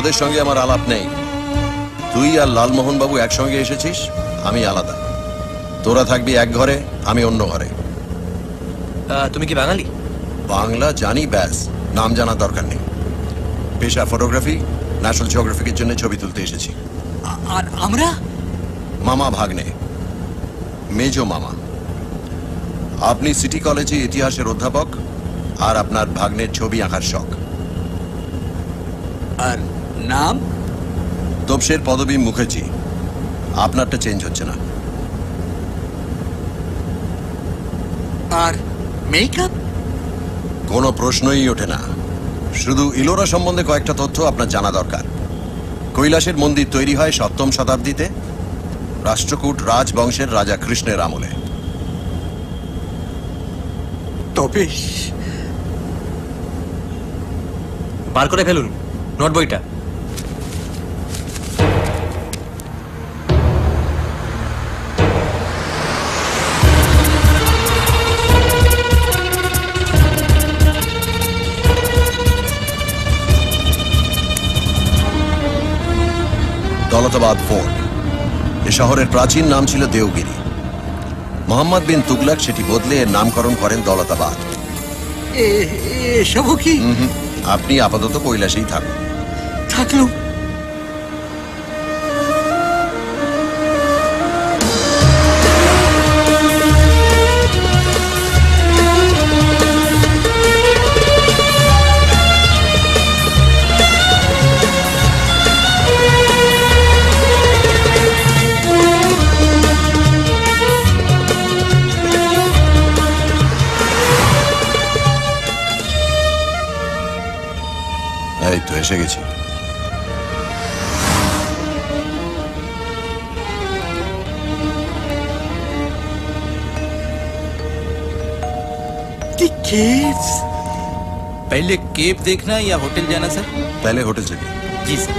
তোদের সঙ্গে আমার আলাপ নেই। তুই আর লালমোহন বাবু একসঙ্গে এসেছিস, আমি আলাদা। তোরা থাকবি এক ঘরে, আমি অন্য ঘরে। তুমি কি বাঙালি? বাংলা জানি, ব্যাস, নাম জানার দরকার নেই। পেশা ফটোগ্রাফি, ন্যাশনাল জিওগ্রাফিকের জন্য ছবি তুলতে এসেছি। আর আমরা? মামা ভাগ্নে, মেজো মামা। আপনি সিটি কলেজে ইতিহাসের অধ্যাপক, আর আপনার ভাগ্নের ছবি আঁকার শখ। আর নাম? তপসের পদবী মুখার্জি। আপনারটা চেঞ্জ হচ্ছে না। আর মেকআপ? কোনো প্রশ্নই ওঠে না। শুধু ইলোরা সম্বন্ধে কয়েকটা তথ্য আপনার জানা দরকার। কৈলাসের মন্দির তৈরি হয় 7ম শতাব্দীতে, রাষ্ট্রকূট রাজবংশের রাজা কৃষ্ণের আমলে। তবে বার করে ফেলুন নোট বইটা। দৌলতাবাদ ফোর্ট। এ শহরের প্রাচীন নাম ছিল দেওগিরি। মোহাম্মদ বিন তুগলক সেটি বদলে এর নামকরণ করেন দৌলতাবাদ। এসবও কি? আপনি আপাতত কৈলাসেই থাকুন। থাকলো। এই তো এসে গেছি। केव्स? पहले केव देखना या होटल जाना सर? पहले होटल चलिए। जी सर।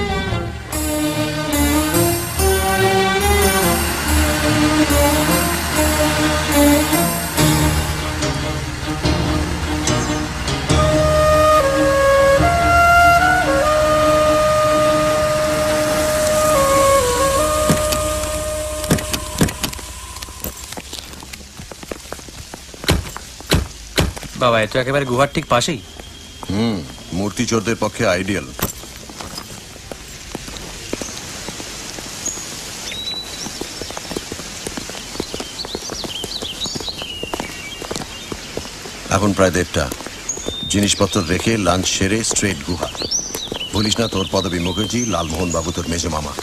বাবা, এ তো একেবারে গুহার ঠিক পাশেই। মূর্তি চোরদের পক্ষে আইডিয়াল। এখন প্রায় 1:30। জিনিসপত্র রেখে লাঞ্চ সেরে স্ট্রেট গুহা। বলিস না তোর পদবী মুখার্জি, লালমোহন বাবু তোর মেজো মামা।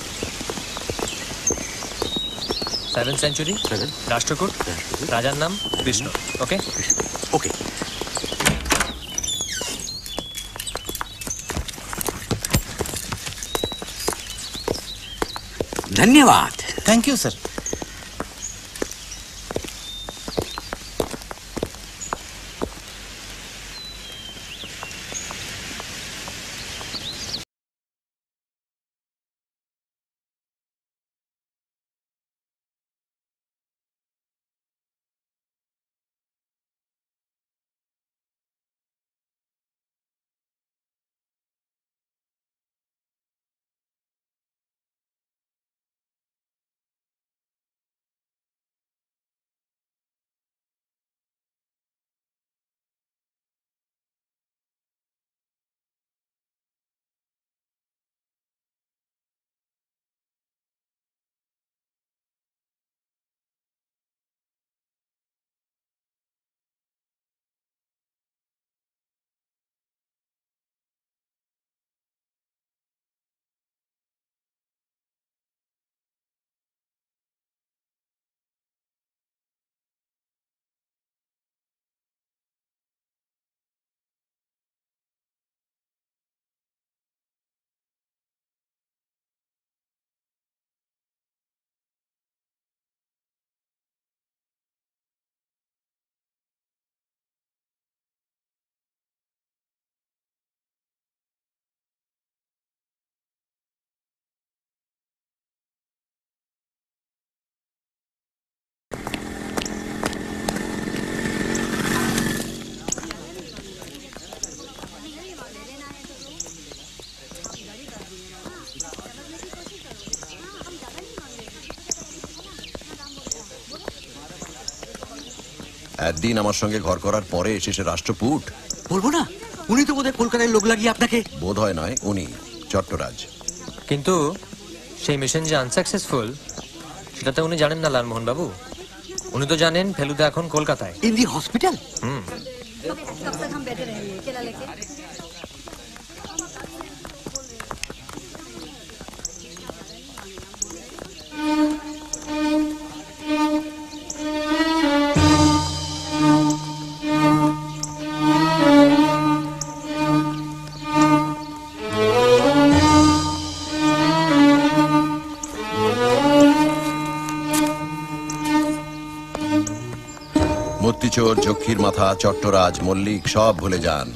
7th সেঞ্চুরি, রাষ্ট্রকূট, রাজার নাম কৃষ্ণ। ওকে ওকে। धन्यवाद। Thank you sir. একদিন আমার সঙ্গে ঘর করার পরে শেষে রাষ্ট্রপুট বলবো না, উনি তো বোধহয় কলকাতায় লোক লাগিয়ে আপনাকে। বোধ হয় নয়, উনি চট্টরাজ। কিন্তু সেই মিশন যে আনসাকসেসফুল সেটা তো উনি জানেন না লালমোহন বাবু। উনি তো জানেন ফেলুদা এখন কলকাতায় ইন দি হসপিটাল। कब तक हम बैठे रहेंगे केला लेके? মূর্তিচোর, যক্ষীর মাথা, চট্টরাজ, মল্লিক সব ভুলে যান।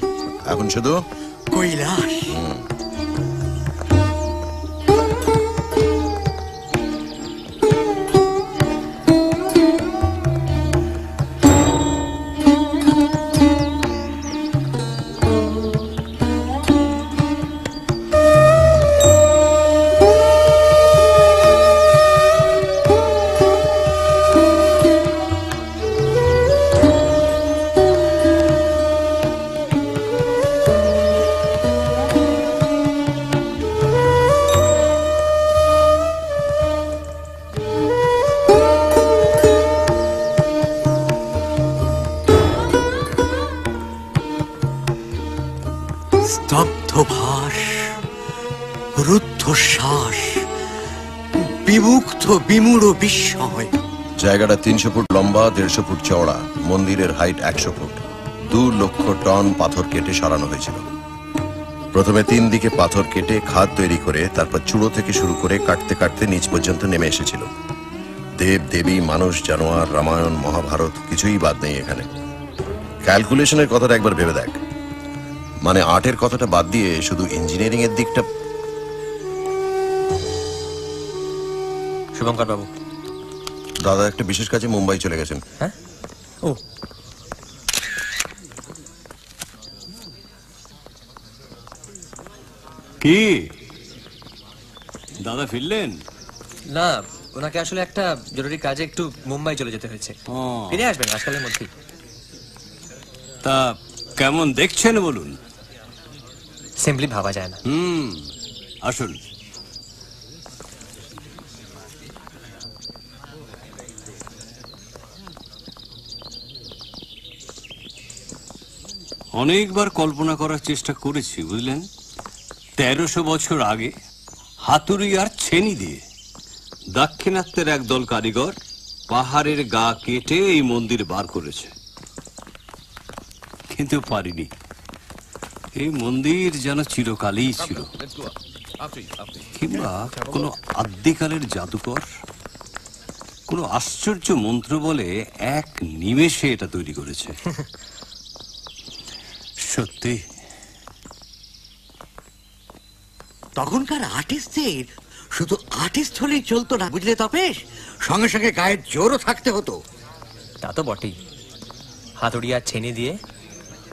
এখন শুধু কৈলাস। স্তব্ধভাস, রুদ্ধশ্বাস, বিমুগ্ধ বিমূঢ় বিস্ময়। জায়গাটা 300 ফুট লম্বা, 150 ফুট চওড়া। মন্দিরের হাইট 100 ফুট। 2 লক্ষ টন পাথর কেটে সরানো হয়েছিল। প্রথমে 3 দিকে পাথর কেটে খাদ তৈরি করে তারপর চূড়ো থেকে শুরু করে কাটতে কাটতে নিচ পর্যন্ত নেমে এসেছিল। দেব দেবী, মানুষ, জানোয়ার, রামায়ণ, মহাভারত কিছুই বাদ নেই এখানে। ক্যালকুলেশনের কথাটা একবার ভেবে দেখ। মানে আর্টের কথাটা বাদ দিয়ে শুধু ইঞ্জিনিয়ারিং এর দিকটা। শুভঙ্কর বাবু, দাদা একটা বিশেষ কাজে মুম্বাই চলে গেছেন। হ্যাঁ? ও কি দাদা ফিরলেন? না, ওনাকে আসলে একটা জরুরি কাজে একটু মুম্বাই চলে যেতে হয়েছে। ফিরে আসবেন আজকালের মধ্যেই। তা কেমন দেখছেন বলুন? সিম্পলি ভাবা যায় না। আসুন। অনেকবার কল্পনা করার চেষ্টা করেছি, বুঝলেন। 1300 বছর আগে হাতুড়ি আর ছেনি দিয়ে দাক্ষিণাত্যের একদল কারিগর পাহাড়ের গা কেটে এই মন্দির বার করেছে, কিন্তু পারিনি। এই মন্দির যেন চিরকালই ছিল, কিংবা কোনো আদ্যিকালের জাদুকর কোনো আশ্চর্য মন্ত্র বলে এক নিমেষে এটা তৈরি করেছে। সত্যি তখনকার আর্টিস্টদের শুধু আর্টিস্ট হলেই চলতো না, বুঝলে তপেশ, সঙ্গে সঙ্গে গায়ের জোরও থাকতে হতো। তা তো বটেই। হাতুড়ি আর ছেনি দিয়ে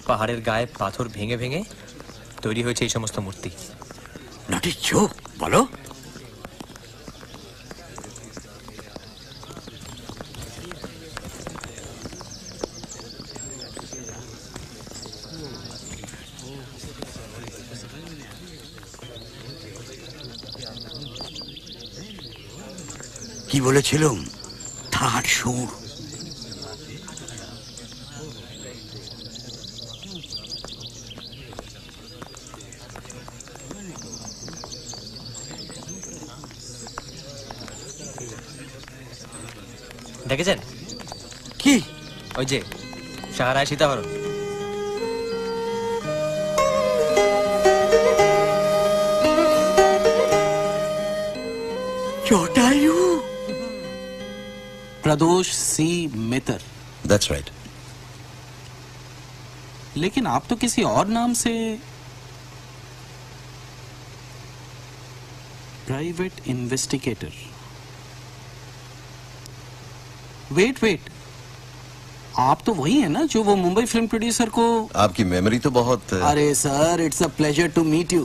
পাহাড়ের গায়ে পাথর ভেঙে ভেঙে তৈরি হয়েছে এই সমস্ত মূর্তি। নট এ জোক, বলো। কি বলেছিলাম? থার্ড সুর। দেখেছেন কি? ওই যে সাহারায় সীতাহরণ। জটায়ু। प्रदोष सी मित्र। That's right. लेकिन आप तो किसी और नाम से प्राइवेट इन्वेस्टिगेटर। वेट आप तो वही है ना जो वो मुंबई फिल्म प्रोड्यूसर को। आपकी मेमोरी तो बहुत। अरे sir, it's a pleasure to meet you.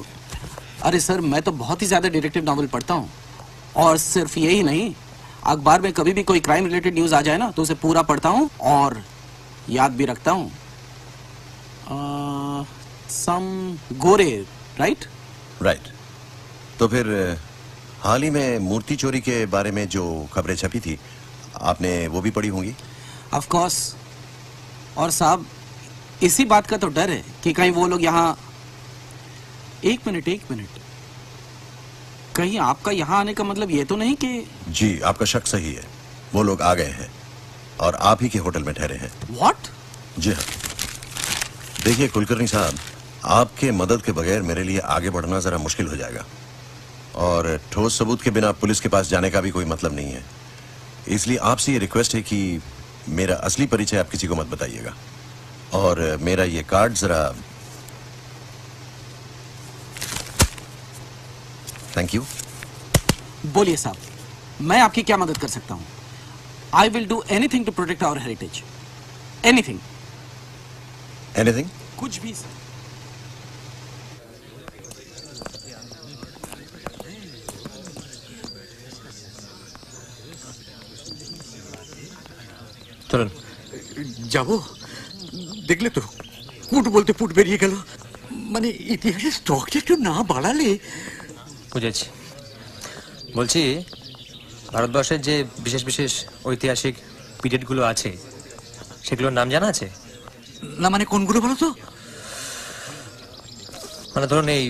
अरे सर, मैं तो बहुत ही ज्यादा डिटेक्टिव नॉवल पढ़ता हूँ, और सिर्फ यही नहीं, अखबार में कभी भी कोई क्राइम रिलेटेड न्यूज आ जाए ना तो उसे पूरा पढ़ता हूँ और याद भी रखता हूँ। सम गोरे, राइट? राइट। तो फिर हाल ही में मूर्ति चोरी के बारे में जो खबरें छपी थी, आपने वो भी पढ़ी होंगी? Of course. और साहब, इसी बात का तो डर है कि कहीं वो लोग यहाँ। एक मिनट, कहीं आपका यहाँ आने का मतलब ये तो नहीं कि? जी, आपका शक सही है। वो लोग आ गए हैं और आप ही के होटल में ठहरे हैं। व्हाट? जी हाँ। देखिए कुलकर्णी साहब, आपके मदद के बगैर मेरे लिए आगे बढ़ना जरा मुश्किल हो जाएगा, और ठोस सबूत के बिना पुलिस के पास जाने का भी कोई मतलब नहीं है। इसलिए आपसे ये रिक्वेस्ट है कि मेरा असली परिचय आप किसी को मत बताइएगा, और मेरा ये कार्ड जरा। Thank you. बोलिए साहब, मैं आपकी क्या मदद कर सकता हूँ? I will do anything to protect our heritage. Anything. Anything? कुछ भी सर। চলুন যাবো। দেখলে তো, কুট বলতে পুট বেরিয়ে গেল। মানে ইতিহাসের স্টকটা একটু না বাড়ালে। বুঝেছি। বলছি, ভারতবর্ষের যে বিশেষ বিশেষ ঐতিহাসিক পিরিয়ডগুলো আছে, সেগুলোর নাম জানা আছে? না মানে কোনগুলো বলো তো? মানে ধরুন এই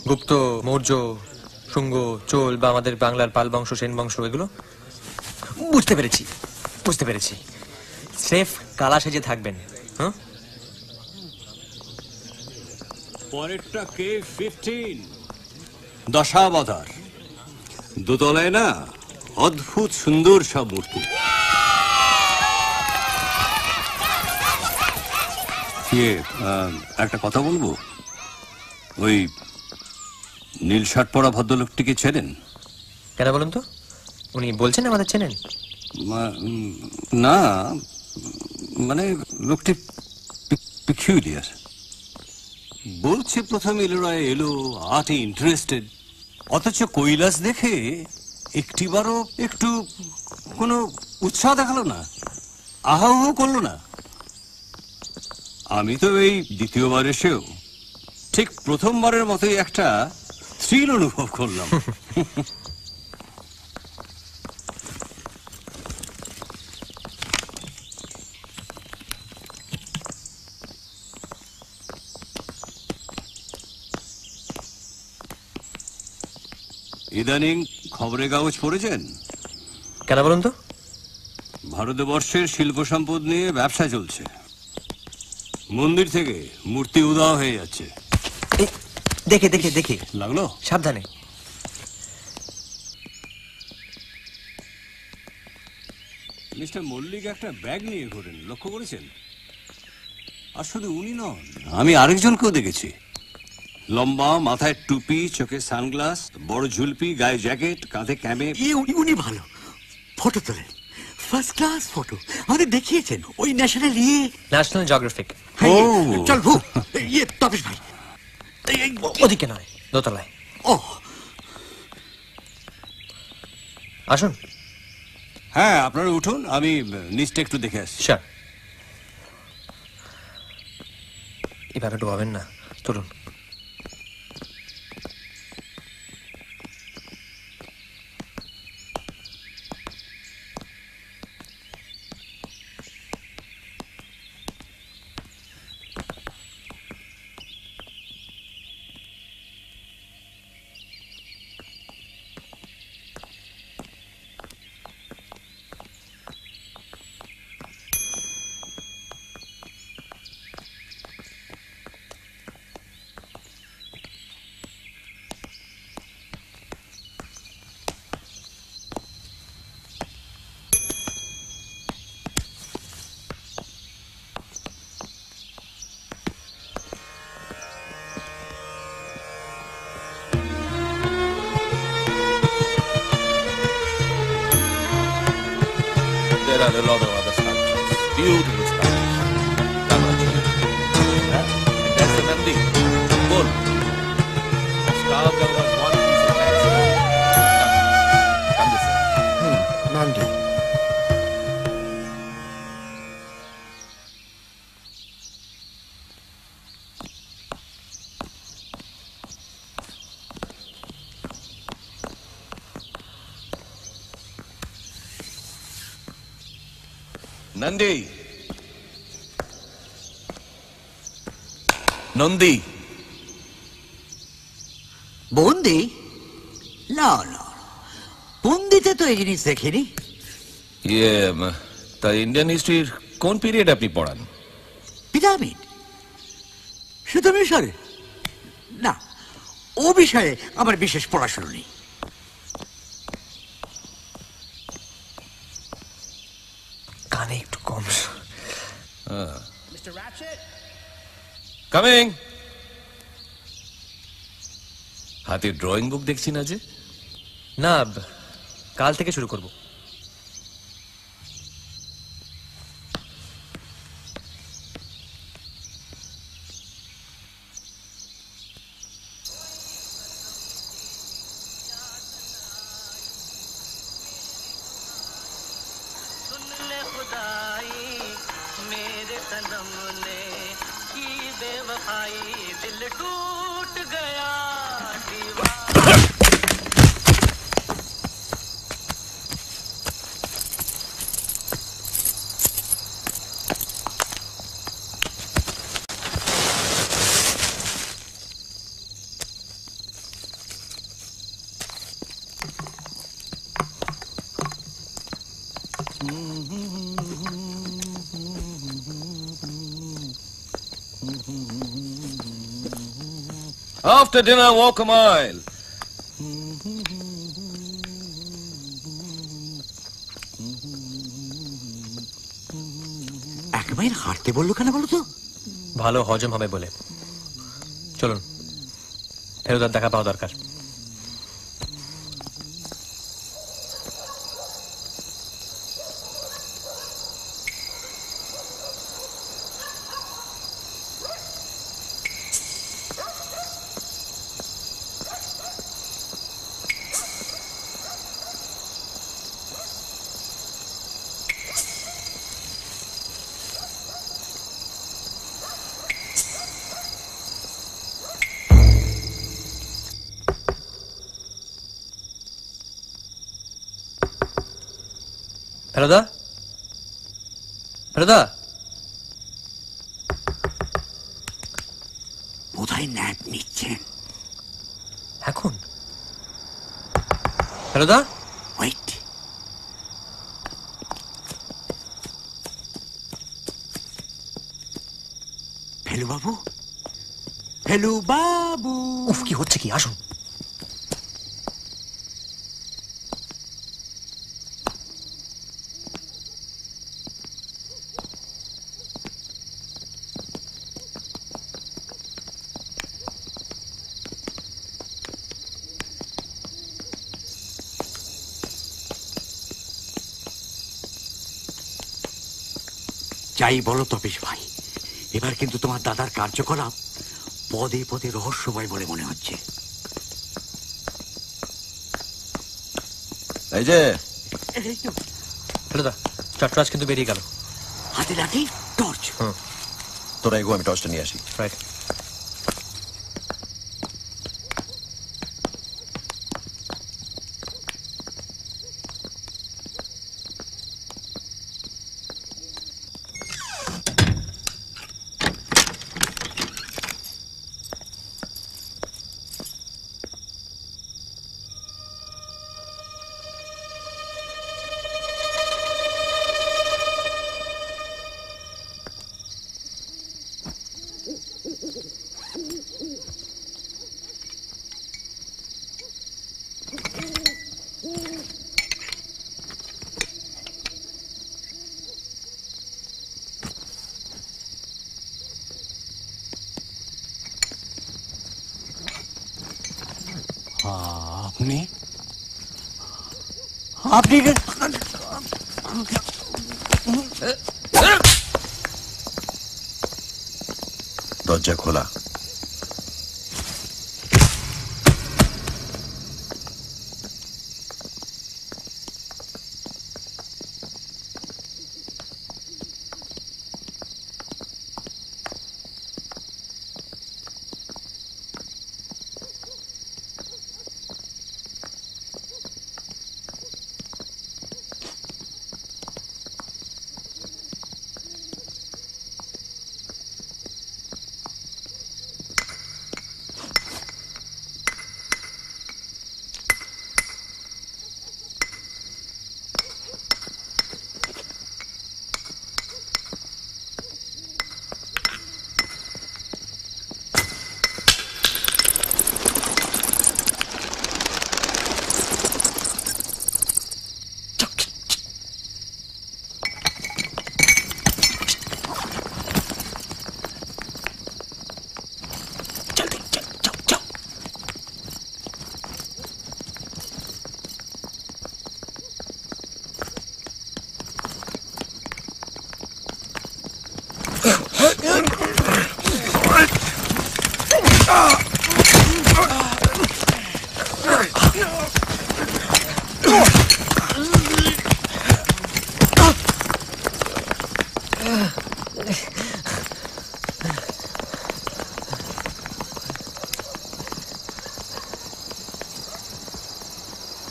গুপ্ত, মৌর্য, শুঙ্গ, চোল বা আমাদের বাংলার পাল বংশ, সেন বংশ, এগুলো? বুঝতে পেরেছি। সেফ কালা সেজে থাকবেন। হ্যাঁ, পরেরটা K15 দশাবতার। দোতলায় না, অদ্ভুত সুন্দর সব মূর্তি। একটা কথা বলবো, ওই নীল শার্ট পরা ভদ্রলোকটিকে চেনেন? কেন বলুন তো? উনি বলছেন আমাদের চেনেন? না, মানে লোকটি পিকিউলিয়ার। বলছে প্রথম এলোরায় এলো, আর্টে ইন্টারেস্টেড, অথচ কৈলাস দেখে একটিবারও একটু কোনো উৎসাহ দেখালো না, আহাহ করলো না। আমি তো এই দ্বিতীয়বার এসেও ঠিক প্রথমবারের মতোই একটা থ্রিল অনুভব করলাম। ইদানিং খবরের কাগজ পড়েছেন? কেন বলুন তো? ভারতবর্ষের শিল্প সম্পদ নিয়ে ব্যবসা চলছে। মন্দির থেকে মূর্তি উধাও হয়ে যাচ্ছে। দেখে লাগলো? সাবধানে। মিস্টার মল্লিক একটা ব্যাগ নিয়ে ঘোরেন, লক্ষ্য করেছেন? আর শুধু উনি নন, আমি আরেকজনকেও দেখেছি। লম্বা, মাথায় টুপি, চোখে সানগ্লাস, বড় ঝুলপি, গায়ে জ্যাকেট, কাঁধে ক্যামে। উনি ভালো ফটো তোলেন, ফার্স্ট ক্লাস ফটো। আমাদের দেখিয়েছেন ওই ন্যাশনাল জিওগ্রাফিক। চল ভু, তপেশ ভাই ওদিকে নয়, দোতলায়। ও আসুন। হ্যাঁ, আপনারা উঠুন, আমি নিচটা একটু দেখে আসছি। স্যার, এভাবে ডোবাবেন না, চলুন। There are a lot of other sculptures, beautiful sculptures. Tamaji. That's the Nandi. Bull. Carved out of one piece of limestone. Come this way. Nandi. Nandi, Nandi, বন্দি? না না, বন্দিতে তো এই জিনিস দেখিনি। তা ইন্ডিয়ান হিস্ট্রির কোন পিরিয়ড আপনি পড়ান? পিরামিড? শুধু মিশরে? না, ও বিষয়ে আমার বিশেষ পড়াশোনা নেই। কানে একটু কম। কামিং। হাতে ড্রয়িং বুক দেখছি না যে? না, কাল থেকে শুরু করব। After dinner, walk a mile. এক মাইল হাঁটতে বললো কেন বলো তো? ভালো হজম হবে বলে। চলুন, ফেরুদার দেখা পাওয়া দরকার। ফেরুদা, ফেরুদা, বোধহয় ন্যাপ নিচ্ছেন এখন। ফেরুদা, ওয়েট। ফেলু বাবু, ফেলু বাবু। উফ, কি হচ্ছে কি? আসুন। যাই বলো তপেশ ভাই, এবার কিন্তু তোমার দাদার কার্যকলাপ পদে পদে রহস্যময় বলে মনে হচ্ছে। এই যে ফেরুদা, চট্টরাজ কিন্তু বেরিয়ে গেল। হাতে লাঠি, টর্চ। তোরা এগো, আমি টর্চটা নিয়ে আসি। রাইট। আপনি আপনি দরজা খোলা।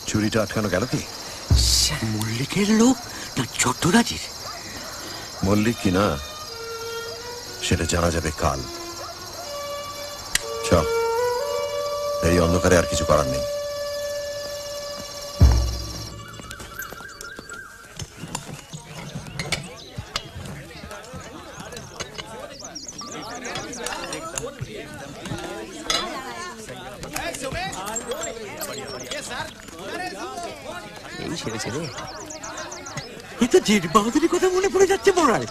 চুরিটা আটকানো গেল কি? মল্লিকের লোক না ছোট্টরাজের? মল্লিক কি না সেটা জানা যাবে কাল। চল, এই অন্ধকারে আর কিছু করার নেই। এই সেরেছে রে। এ তো জেঠ বাহাদুরের কথা মনে পড়ে যাচ্ছে মোড়ায়।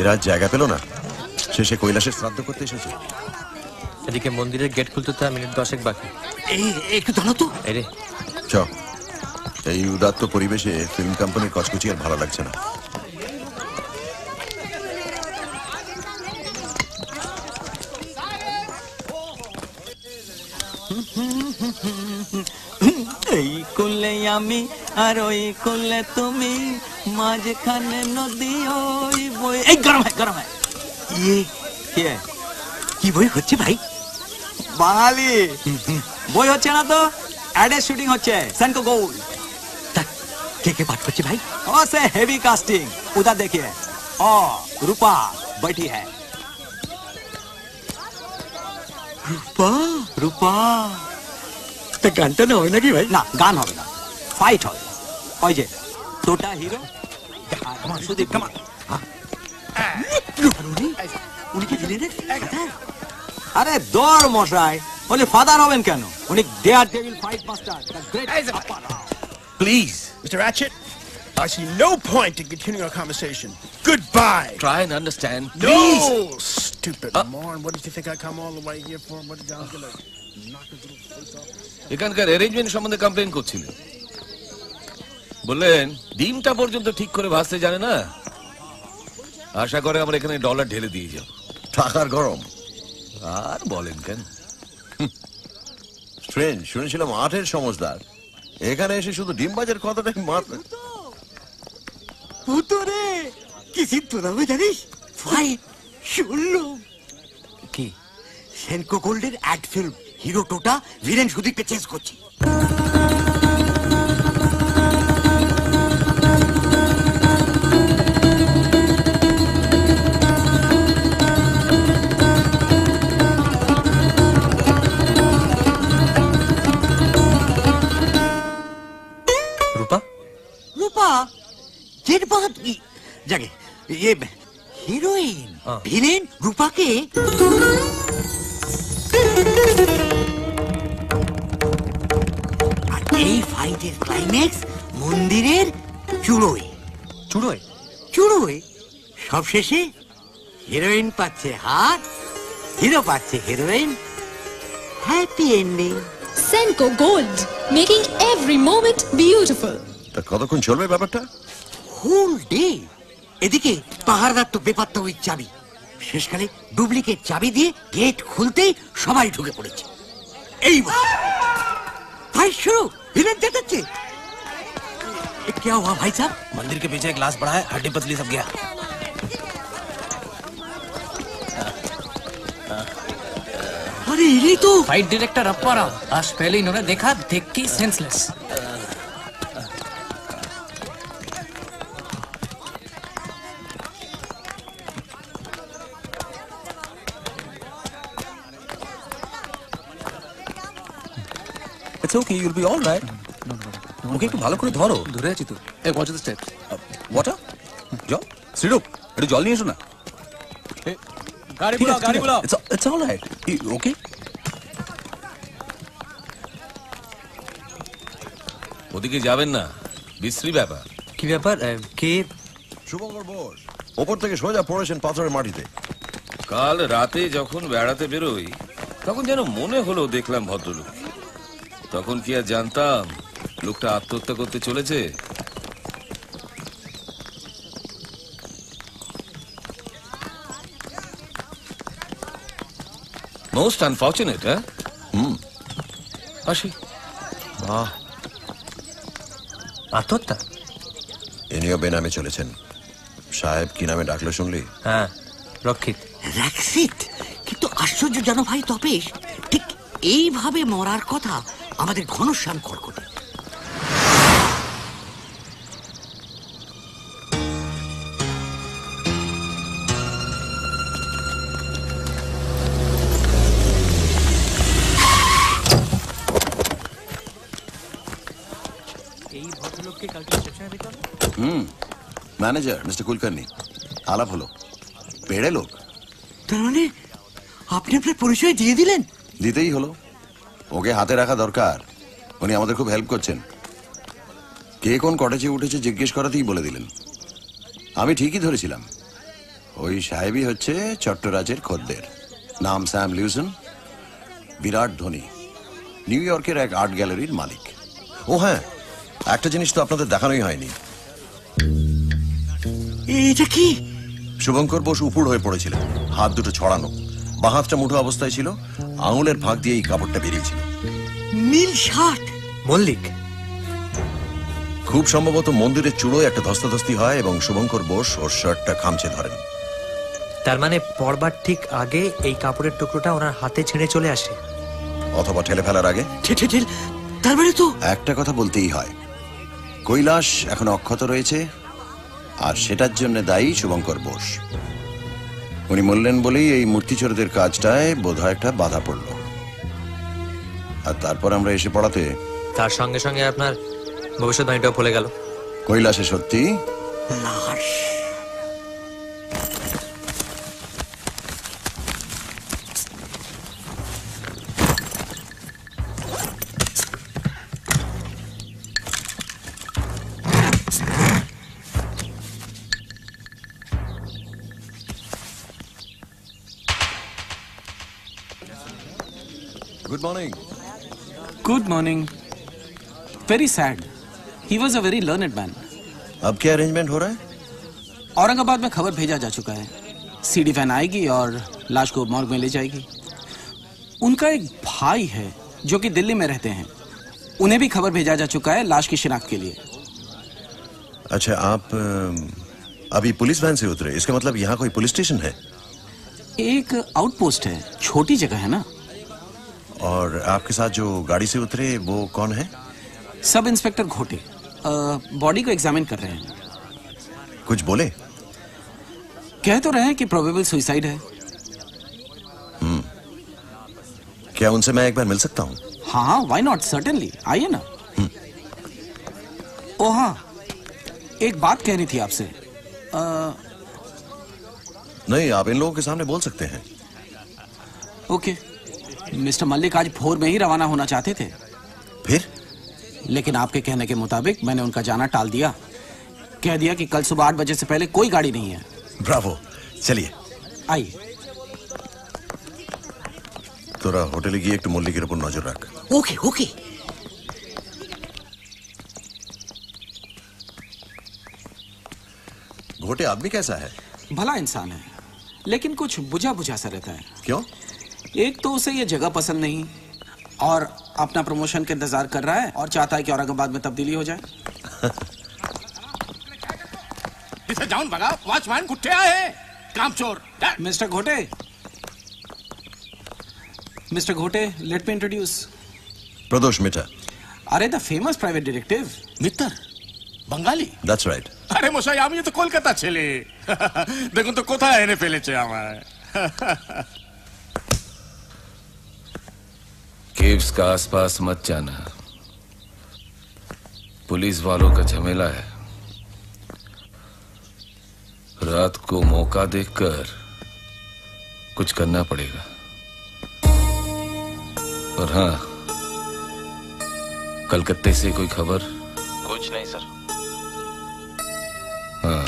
এরা জায়গা পেল না, শেষে কৈলাসের শ্রাদ্ধ করতে এসেছে। এদিকে মন্দিরের গেট খুলতে তো মিনিট 10 বাকি। একটু দাঁড়াও তো। এই রে চ, এই উদাত্ত পরিবেশে ফিল্ম কোম্পানির কচকচি আর ভালো লাগছে না। এই কোলে আমি আর ওই কোলে তুমি, মাঝখানে নদী ওই বই। এই গরম হয় গরম হয়। কি বই হচ্ছে ভাই? বাঙালি বই হচ্ছে না তো, অ্যাডের শুটিং হচ্ছে সেনকো গোল্ড। কে কে পাঠ করছে ভাই? ও সে হেভি কাস্টিং, उधर देखिए। ओ रूपा बैठी है। রূপা रूपा তা গানটা না হয় নাকি ভাই? না, গান হবে না, ফাইট হবে। ওই যে তোটা হিরো সুদীপ কামা। উনি কি ভিলেনের? আরে দর মশাই, উনি ফাদার হবেন কেন? উনি daredevil fight master, the great. Please, Mr. Ratchet, I see no point in continuing our conversation. Goodbye. Try and understand, No, please. stupid moron. What did you think I come all the way here for? What did y'all gonna knock his little face off? এখানকার অ্যারেঞ্জমেন্ট সম্বন্ধে কমপ্লেইন করছিলেন, বললেন ডিমটা পর্যন্ত ঠিক করে ভাজতে জানে না। আশা করে আমরা এখানে ডলার ঢেলে দিয়ে যাব। টাকার গরম আর বলেন কেন? স্ট্রেঞ্জ, শুনেছিলাম আটের সমজদার, এখানে এসে শুধু ডিম বাজার কথাটাই মাত্র। ভূতরে কি চিন্তা হবে জানিস ভাই? শুনলো কি? সেনকো গোল্ডের অ্যাড ফিল্ম, হিরো টোটা ভিলেন সুদীপকে চেস করছে। রূপা রূপা জেঠ বাহাদুর জাগে ये হিরোইন ভিলেন রূপাকে আর এই ফাইটের ক্লাইম্যাক্স মন্দিরের চূড়োয়। চূড়োয়? চূড়োয় সব শেষে হিরোইন পাচ্ছে হাত, হিরো পাচ্ছে heroine. Happy ending. Senko Gold, making every moment beautiful. তা কতক্ষণ চলবে ব্যাপারটা? Whole day. এদিকে পাহাড়দার তো বেপাত্তা ওই চাবি, শেষকালে ডুপ্লিকেট চাবি দিয়ে গেট খুলতেই সবাই ঢুকে পড়েছে। এই ভাই শুরু ভিলেন চেঁচাচ্ছে। क्या हुआ भाई साहब? मंदिर के पीछे एक ग्लास पड़ा है, हड्डी पतली सब गया। अरे ये तो फाइट डायरेक्टर अप्पारा, आज पहले इन्होंने देखा, देख के senseless. It's okay, you'll be all right. ওকে একটু ভালো করে ধরো। ধরে আছি তো। এই ওয়াচ দ্য স্টেপস। ওয়াটার? যাও, সিডুপ, একটু জল নিয়ে এসো না। गाड़ी बुलाओ, गाड़ी बुलाओ। It's all right. ওকে? ওদিকে যাবেন না, বিশ্রী ব্যাপার। কি ব্যাপার? কে? শুভঙ্কর বোস ওপর থেকে সোজা পড়েছেন পাথরের মাটিতে। কাল রাতে যখন বেড়াতে বেরোই তখন যেন মনে হলো দেখলাম ভদ্রলোক। তখন কি আর জানতাম লোকটা আত্মহত্যা করতে চলেছে। Most unfortunate. হ্যাঁ, আসি। আত্মহত্যা? ইনিও বেনামে চলেছেন, সাহেব কি নামে ডাকলো শুনলি? হ্যাঁ, রক্ষিত। রক্ষিত? কিন্তু আশ্চর্য জানো ভাই তপেশ, ঠিক এইভাবে মরার কথা আমাদের ঘনশ্যাম কর্কটে। এই ভদ্রলোককে কালকে রিসেপশনে দেখলাম। Manager mister Kulkarni. আলাপ হলো, পেড়ে লোক। তার মানে আপনি আপনার পরিচয় দিয়ে দিলেন? দিতেই হলো, ওকে হাতে রাখা দরকার। উনি আমাদের খুব হেল্প করছেন। কে কোন কটেজে উঠেছে জিজ্ঞেস করাতেই বলে দিলেন। আমি ঠিকই ধরেছিলাম, ওই সাহেবই হচ্ছে চট্টরাজের খদ্দের। নাম স্যাম লিউসন, বিরাট ধনী, নিউ ইয়র্কের এক আর্ট গ্যালারির মালিক। ও হ্যাঁ, একটা জিনিস তো আপনাদের দেখানোই হয়নি। এটা কি? শুভঙ্কর বোস উপুড় হয়ে পড়েছিলেন, হাত দুটো ছড়ানো, বাঁ হাতটা মুঠো অবস্থায় ছিল, আঙুলের ফাঁক দিয়ে এই কাপড়টা বেরিয়েছিল। নীল শার্ট। মল্লিক। খুব সম্ভবত মন্দিরের চূড়োয় একটা ধস্তাধস্তি হয় এবং শুভঙ্কর বোস ওর শার্টটা খামচে ধরেন। তার মানে পড়বার ঠিক আগে এই কাপড়ের টুকরোটা ওনার হাতে ছিঁড়ে চলে আসে, অথবা ঠেলে ফেলার আগে। তার মানে তো একটা কথা বলতেই হয়, কৈলাস এখন অক্ষত রয়েছে, আর সেটার জন্য দায়ী শুভঙ্কর বোস। উনি বললেন বলেই এই মূর্তিচোরদের কাজটায় বোধহয় একটা বাধা পড়ল, আর তারপর আমরা এসে পড়াতে তার সঙ্গে সঙ্গে আপনার ভবিষ্যৎবাণীটাও ভুলে গেল। কৈলাসে সত্যি Good morning. Good morning. Very sad. He was a very learned man. अब क्या अरेंजमेंट हो रहा है? औरंगाबाद में खबर भेजा जा चुका है, सीडी वैन आएगी और लाश को मॉर्ग में ले जाएगी। उनका एक भाई है जो कि दिल्ली में रहते हैं, उन्हें भी खबर भेजा जा चुका है लाश की शिनाख्त के लिए। अच्छा, आप अभी पुलिस वैन से उतरे, इसका मतलब यहाँ कोई पुलिस स्टेशन है? एक आउटपोस्ट है, छोटी जगह है ना। और आपके साथ जो गाड़ी से उतरे वो कौन है? सब इंस्पेक्टर घोटे बॉडी को एग्जामिन कर रहे हैं। कुछ बोले? कह तो रहे हैं कि प्रोबेबल सुसाइड है। क्या उनसे मैं एक बार मिल सकता हूँ? हाँ, व्हाई नॉट, सर्टेनली, आइए ना। ओ हाँ, एक बात कहनी थी आपसे। नहीं, आप इन लोगों के सामने बोल सकते हैं। ओके। मिस्टर मल्लिक आज भोर में ही रवाना होना चाहते थे, फिर? लेकिन आपके कहने के मुताबिक मैंने उनका जाना टाल दिया। कह दिया कि कल सुबह 8 बजे से पहले कोई गाड़ी नहीं है। ब्रावो, चलिए आइए। তোরা হোটেলে গিয়ে একটু মল্লিকের উপর নজর রাখ। ওকে ওকে। घोटे आदमी कैसा है? भला इंसान है, लेकिन कुछ बुझा बुझा सा रहता है। क्यों? एक तो उसे ये जगह पसंद नहीं, और अपना प्रमोशन का इंतजार कर रहा है और चाहता है कि औरंगाबाद में तब्दीली हो जाए। इसे जाऊन भगा, वॉचमैन कुत्ते आए, कामचोर। मिस्टर घोटे, मिस्टर घोटे, let me introduce. Pradosh Mitter. अरे the famous private detective Mitter বাঙালি। That's right. আরে মশাই, আমি তো কলকাতা ছেলে। দেখুন তো কোথায় এনে ফেলেছে আমায়। केव्स का आसपास मत जाना, पुलिस वालों का झमेला है। रात को मौका देखकर कुछ करना पड़ेगा। और हाँ, कलकत्ते से कोई खबर? कुछ नहीं सर। हाँ,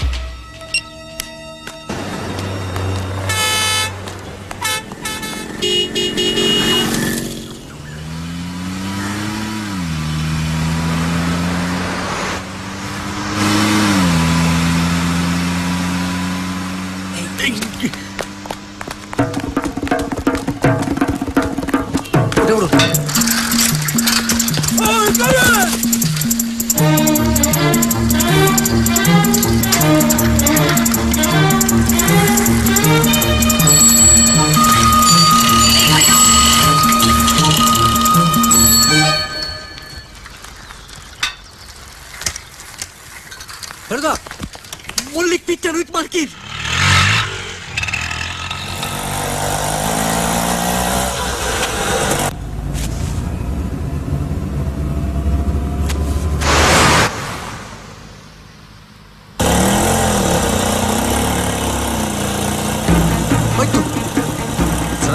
মল্লিক পিকচার উইথ মার্কিন।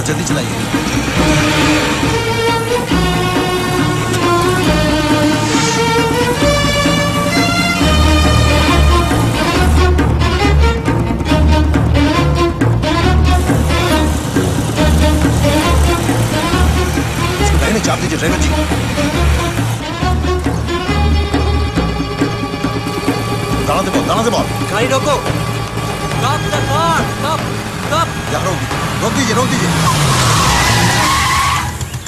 जल्दी चलाइए। चाप दीजिए ड्राइवर जी। दाना दे बॉल। गाड़ी रोको। Stop the car. Stop. Stop. यहाँ रोक दीजिए रोक दीजिए।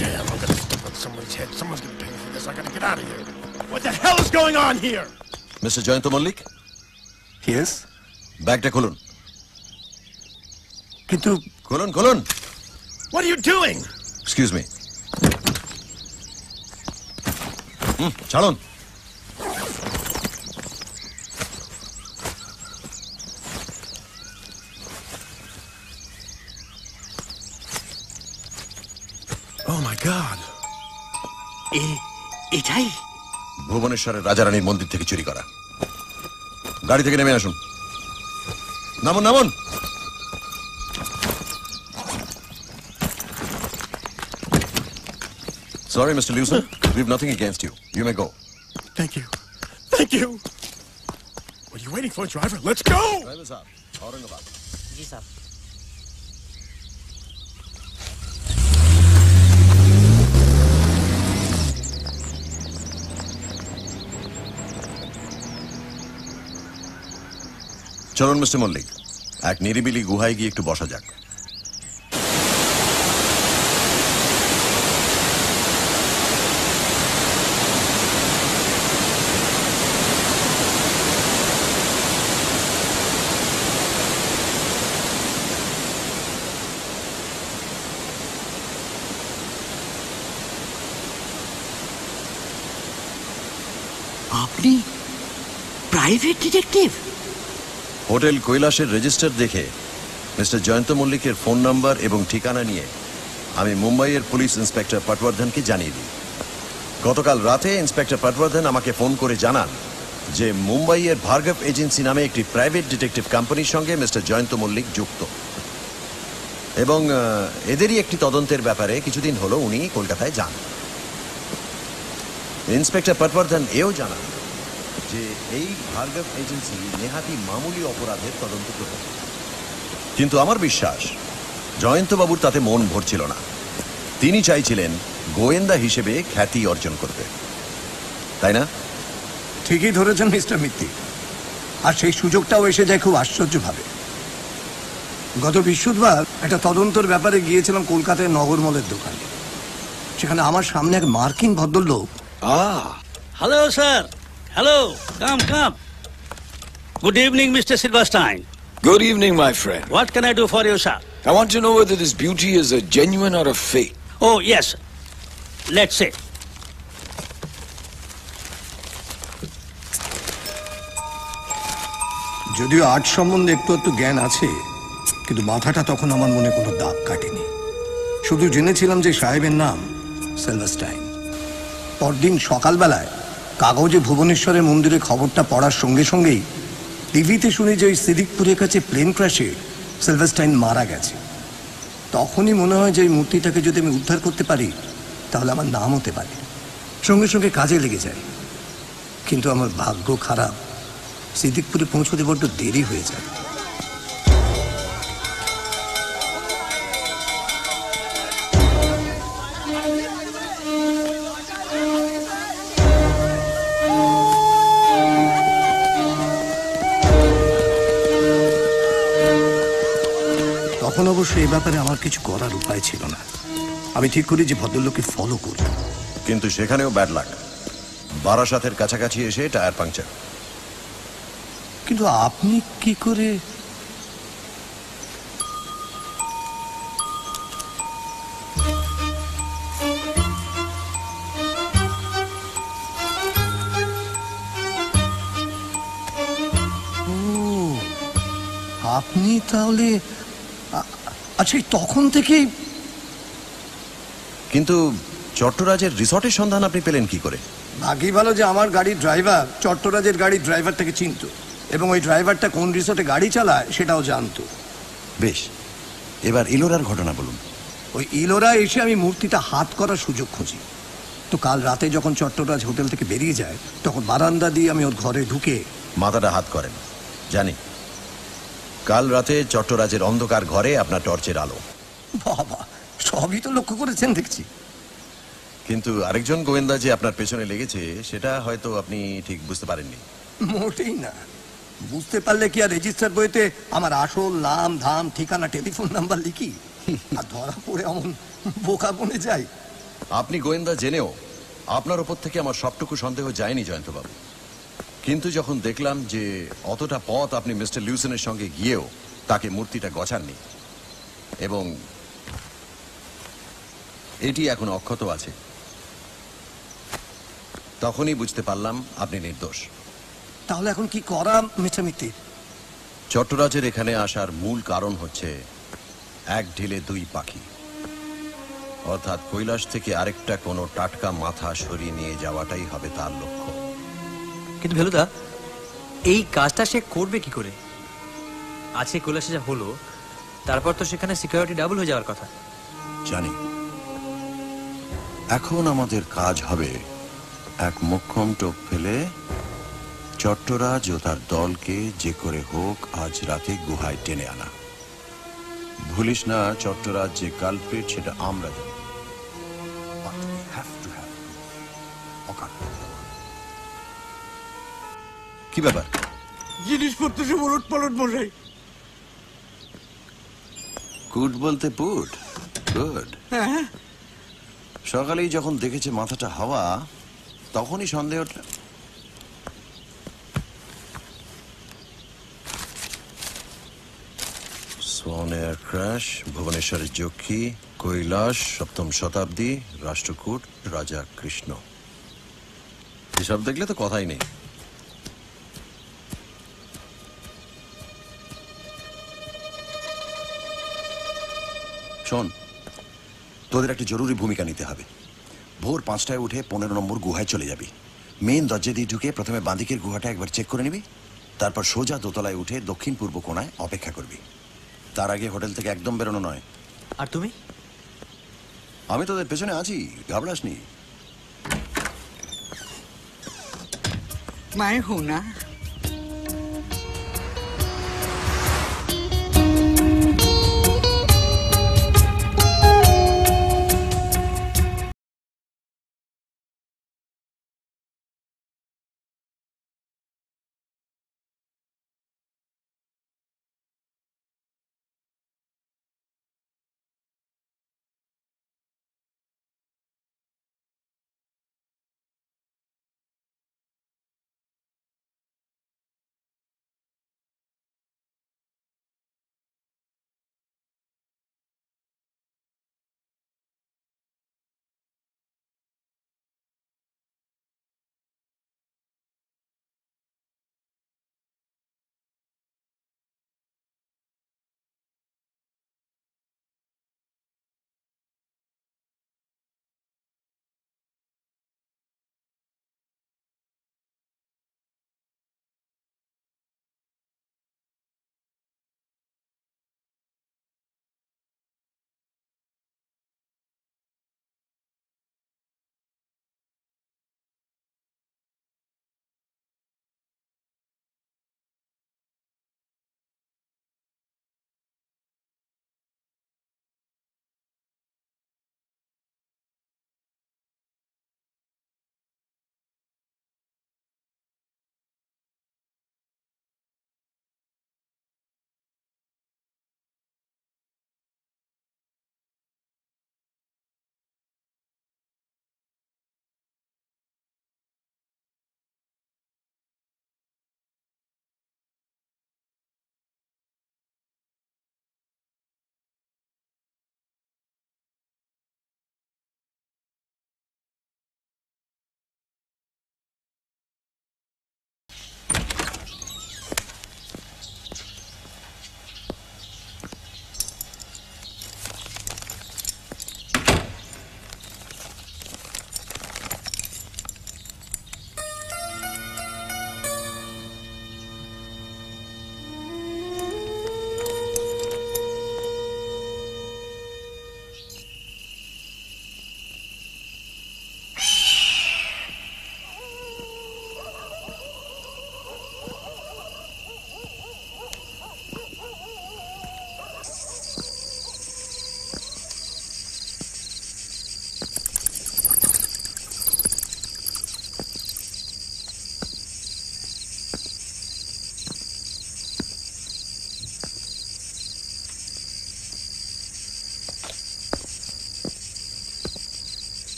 Damn, I'm gonna step on someone's head. Someone's gonna pay me for this. I gotta get out of here. What the hell is going on here? Mr. Jayanto Mallik? Yes? ব্যাগটা খুলুন। কিন্তু খুলুন। What are you doing? Excuse me. ছাড়ুন। Oh my God. এটাই ভুবনেশ্বরের রাজারানীর মন্দির থেকে চুরি করা। গাড়ি থেকে নেমে আসুন। নামুন। Sorry, Mr. Lewson. We've nothing against you. You may go. Thank you. What are you waiting for, driver? Let's go! Driver sahab, Aurangabad. जी साहब। চলুন মিস্টার মল্লিক, এক নিরিবিলি গুহায় গিয়ে একটু বসা যাক। আপনি প্রাইভেট ডিটেকটিভ? হোটেল কৈলাসের রেজিস্টার দেখে মিস্টার জয়ন্ত মল্লিকের ফোন নাম্বার এবং ঠিকানা নিয়ে আমি মুম্বাইয়ের পুলিশ ইন্সপেক্টর পটবর্ধনকে জানিয়ে দিই। গতকাল রাতে ইন্সপেক্টর পটবর্ধন আমাকে ফোন করে জানান যে মুম্বাইয়ের ভার্গব এজেন্সি নামে একটি প্রাইভেট ডিটেকটিভ কোম্পানির সঙ্গে মিস্টার জয়ন্ত মল্লিক যুক্ত এবং এদেরই একটি তদন্তের ব্যাপারে কিছুদিন হলো উনি কলকাতায় যান। ইন্সপেক্টর পটবর্ধন এও জানান যে এই ভার্গব এজেন্সি নেহাতি মামুলি অপরাধের তদন্ত করে, কিন্তু আমার বিশ্বাস জয়ন্তবাবুর তাতে মন ভরছিল না। তিনি চাইছিলেন গোয়েন্দা হিসেবে খ্যাতি অর্জন করতে, তাই না? ঠিকই ধরেছেন মিস্টার মিত্তি, আর সেই সুযোগটাও এসে যায় খুব আশ্চর্যভাবে। গত বৃহস্পতিবার একটা তদন্তের ব্যাপারে গিয়েছিলাম কলকাতায় নগরমলের দোকানে। সেখানে আমার সামনে এক মার্কিন ভদ্রলোক। Hello, sir. Hello. Come. Good evening, Mr. Silverstein. Good evening, my friend. What can I do for you, sir? I want to know whether this beauty is a genuine or a fake. Oh, yes. Let's see. যদিও আর্ট সম্বন্ধে একটু জ্ঞান আছে, কিন্তু মাথাটা তখন আমার মনে কোনো দাগ কাটেনি। শুধু জেনেছিলাম যে সাহেবের নাম সিলভারস্টাইন। পরদিন সকালবেলায় কাগজে ভুবনেশ্বরের মন্দিরে খবরটা পড়ার সঙ্গে সঙ্গেই টিভিতে শুনি যে ওই সিদিকপুরের কাছে প্লেন ক্র্যাশে সিলভারস্টাইন মারা গেছে। তখনই মনে হয় যে এই মূর্তিটাকে যদি আমি উদ্ধার করতে পারি তাহলে আমার নাম হতে পারে। সঙ্গে সঙ্গে কাজে লেগে যায়, কিন্তু আমার ভাগ্য খারাপ, সিদিকপুরে পৌঁছতে বড্ড দেরি হয়ে যায়। তখন অবশ্য এ ব্যাপারে আমার কিছু করার উপায় ছিল না। আমি ঠিক করি যে ভদ্রলোককে ফলো করব, কিন্তু সেখানেও ব্যাড লাক। বারাসাতের কাছাকাছি এসে টায়ার পাংচার। কিন্তু আপনি কি করে? ও আপনি তাহলে আচ্ছা তখন থেকেই। কিন্তু চট্টরাজের রিসর্টের সন্ধান আপনি পেলেন কি করে? ভাগ্যই ভালো যে আমার গাড়ির ড্রাইভার চট্টরাজের গাড়ির ড্রাইভারটাকে চিনত, এবং ওই ড্রাইভারটা কোন রিসর্টে গাড়ি চালায় সেটাও জানতো। বেশ, এবার ইলোরার ঘটনা বলুন। ওই ইলোরা এসে আমি মূর্তিটা হাত করার সুযোগ খুঁজি। তো কাল রাতে যখন চট্টরাজ হোটেল থেকে বেরিয়ে যায়, তখন বারান্দা দিয়ে আমি ওর ঘরে ঢুকে মাথাটা হাত করেন। জানি কাল রাতে চট্টরাজের অন্ধকার ঘরে আপনার টর্চের আলো। বাবা, সবই তো লক্ষ্য করেছেন দেখছি। কিন্তু আরেকজন গোয়েন্দা যে আপনার পেছনে লেগেছে সেটা হয়তো আপনি ঠিক বুঝতে পারেননি। মোটেই না। বুঝতে পারলে কি আর রেজিস্টার বইতে আমার আসল নাম ধাম ঠিকানা টেলিফোন নাম্বার লিখি আর ধরা পড়ে অমন বোকা বনে যাই? আপনি গোয়েন্দা জেনেও আপনার ওপর থেকে আমার সবটুকু সন্দেহ যায়নি জয়ন্তবাবু। কিন্তু যখন দেখলাম যে অতটা পথ আপনি মিস্টার লিউসনের সঙ্গে গিয়েও তাকে মূর্তিটা গছাননি এবং এটি এখন অক্ষত আছে, তখনই বুঝতে পারলাম আপনি নির্দোষ। তাহলে এখন কি করা মিস্টার মিত্তির? চট্টরাজের এখানে আসার মূল কারণ হচ্ছে এক ঢিলে দুই পাখি, অর্থাৎ কৈলাস থেকে আরেকটা কোনো টাটকা মাথা সরিয়ে নিয়ে যাওয়াটাই হবে তার লক্ষ্য। কিন্তু ভেলুদা, এই কাজটা সে করবে কি করে? আজকে কৈলাসে যা হলো, তারপর তো সেখানে সিকিউরিটি ডাবল হয়ে যাওয়ার কথা। জানি। এখন আমাদের কাজ হবে এক মোক্ষম টোপ ফেলে চট্টরাজ ও তার দলকে যে করে হোক আজ রাতে গুহায় টেনে আনা। ভুলিস না, চট্টরাজ যে কালপ্রিট সেটা আমরা জানি। কি ব্যাপার? জিনিসপত্র সব ওলট পালট মশাই। কুট বলতে পুট? গুড। হ্যাঁ, সকালেই যখন দেখেছে মাথাটা হাওয়া, তখনই সন্দেহটা। সোন এয়ার ক্র্যাশ, ভুবনেশ্বরের যক্ষী, কৈলাস, 7ম শতাব্দী, রাষ্ট্রকূট, রাজা কৃষ্ণ। এসব দেখলে তো কথাই নেই। শোন, তোদের একটা জরুরি ভূমিকা নিতে হবে। ভোর 5টায় উঠে 15 নম্বর গুহায় চলে যাবি। মেন দরজা দিয়ে ঢুকে প্রথমে বাঁদিকের গুহাটা একবার চেক করে নিবি, তারপর সোজা দোতলায় উঠে দক্ষিণ পূর্ব কোণায় অপেক্ষা করবি। তার আগে হোটেল থেকে একদম বেরোনো নয়। আর তুমি? আমি তোদের পেছনে আছি, ঘাবড়াসনি। मैं हूं ना।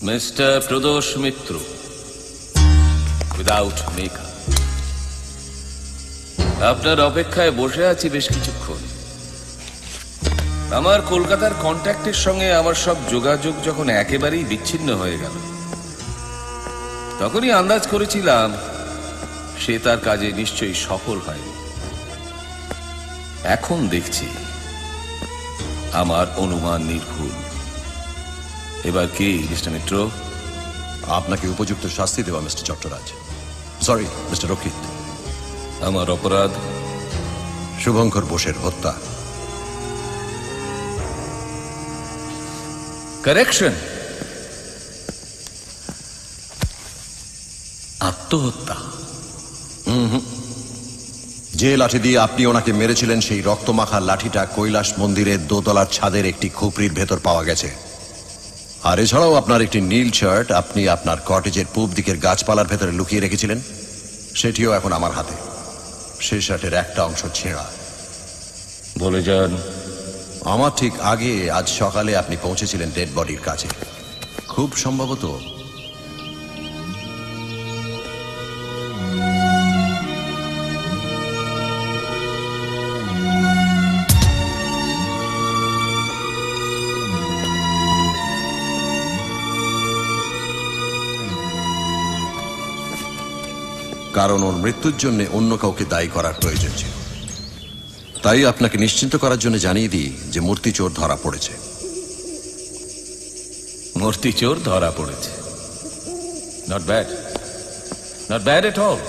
মিস্টার প্রদোষ মিত্র, উইদাউট মেকআপ। আপনার অপেক্ষায় বসে আছি বেশ কিছুক্ষণ। আমার কলকাতার কন্ট্যাক্টের সঙ্গে আমার সব যোগাযোগ যখন একেবারেই বিচ্ছিন্ন হয়ে গেল, তখনই আন্দাজ করেছিলাম সে তার কাজে নিশ্চয়ই সফল হয়নি। এখন দেখছি আমার অনুমান নির্ভুল। এবার কি মিস্টার মিত্র? আপনাকে উপযুক্ত শাস্তি দেওয়া মিস্টার চট্টরাজ। সরি মিস্টার রক্ষিত। আমার অপরাধ শুভঙ্কর বোসের হত্যা। কারেকশন, আত্মহত্যা। যে লাঠি দিয়ে আপনি ওনাকে মেরেছিলেন সেই রক্তমাখা লাঠিটা কৈলাস মন্দিরের দোতলার ছাদের একটি খুপড়ির ভেতর পাওয়া গেছে। আর এছাড়াও আপনার একটি নীল শার্ট আপনি আপনার কটেজের পূব দিকের গাছপালার ভেতরে লুকিয়ে রেখেছিলেন, সেটিও এখন আমার হাতে। সেই শার্টের একটা অংশ ছেঁড়া। বলে যান। আমার ঠিক আগে আজ সকালে আপনি পৌঁছেছিলেন ডেড বডির কাছে। খুব সম্ভবত কারণ ওর মৃত্যুর জন্য অন্য কাউকে দায়ী করার প্রয়োজন ছিল। তাই আপনাকে নিশ্চিন্ত করার জন্য জানিয়ে দিই যে মূর্তি চোর ধরা পড়েছে। মূর্তি চোর ধরা পড়েছে। Not bad, not bad at all.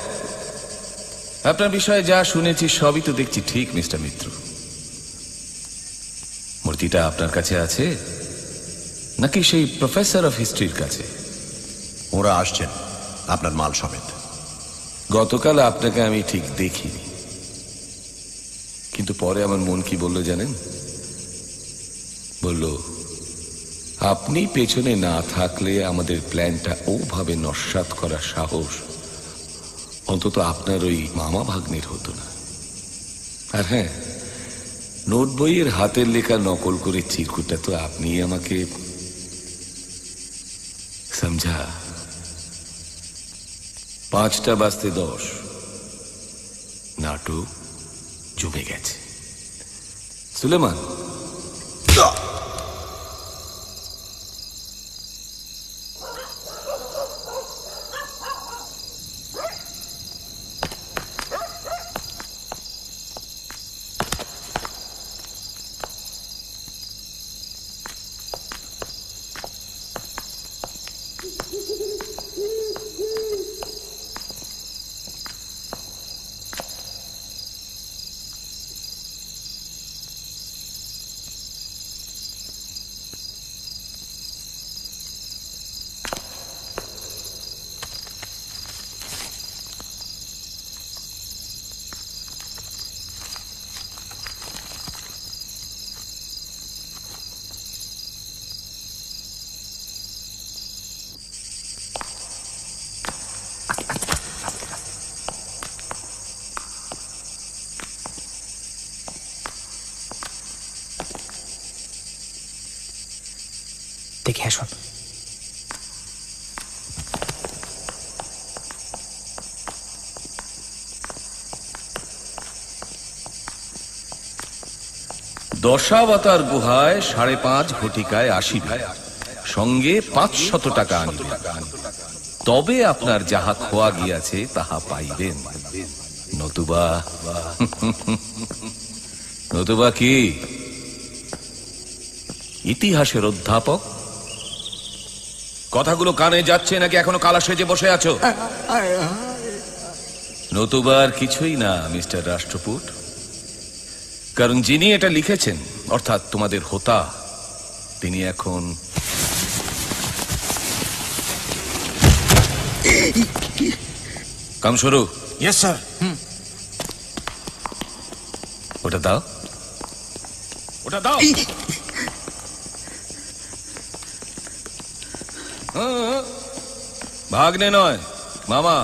আপনার বিষয়ে যা শুনেছি সবই তো দেখছি ঠিক মিস্টার মিত্র। মূর্তিটা আপনার কাছে আছে নাকি সেই প্রফেসর অফ হিস্ট্রির কাছে? ওরা আসছেন আপনার মাল সমেত। গতকাল আপনাকে আমি ঠিক দেখিনি, কিন্তু পরে আমার মন কি বলল জানেন? বলল আপনি পেছনে না থাকলে আমাদের প্ল্যানটা ওভাবে নস্যাৎ করার সাহস অন্তত আপনার ওই মামা ভাগ্নের হতো না। আর হ্যাঁ, নোট বইয়ের হাতের লেখা নকল করে চিরকুটটা তো আপনি আমাকে সমঝা। 5:10 নাটক জমে গেছে। সুলেমান, দেখে আসুন। দশাবতার গুহায় 5.5 ঘটিকায় আসিবে, সঙ্গে 500 টাকা আনিবে, তবে আপনার যাহা খোয়া গিয়াছে তাহা পাইবেন। নতুবা নতুবা কি ইতিহাসের অধ্যাপক? কথাগুলো কানে যাচ্ছে নাকি এখনো কালা সেজে বসে আছো? নতুবা আর কিছুই না মিস্টার রাষ্ট্রপুট, কারণ যিনি এটা লিখেছেন অর্থাৎ তোমাদের হোতা, তিনি এখন কাম শুরু। Yes sir. ওটা দাও, ওটা দাও। ভাগ্নে নয়, মামা।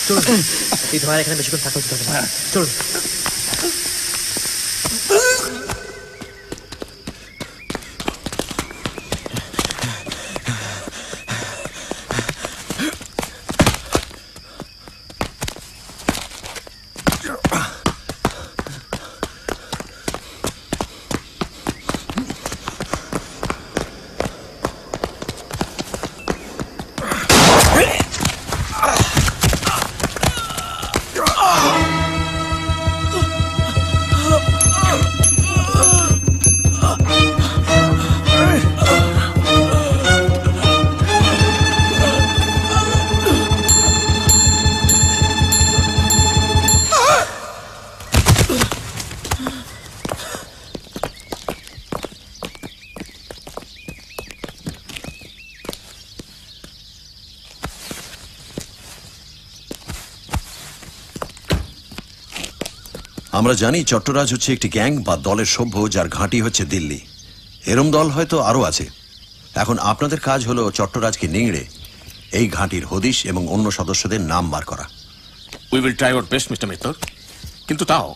চলুন, এই তোমার এখানে বেশিক্ষণ থাকা উচিত হবে না। চলুন। আমরা জানি চট্টরাজ হচ্ছে একটি গ্যাং বা দলের সভ্য যার ঘাঁটি হচ্ছে দিল্লি। এরম দল হয়তো আরো আছে। এখন আপনাদের কাজ হলো চট্টরাজকে নিংড়ে এই ঘাঁটির হদিশ এবং অন্য সদস্যদের নাম বার করা। We will try our best mister Mittar, কিন্তু তাও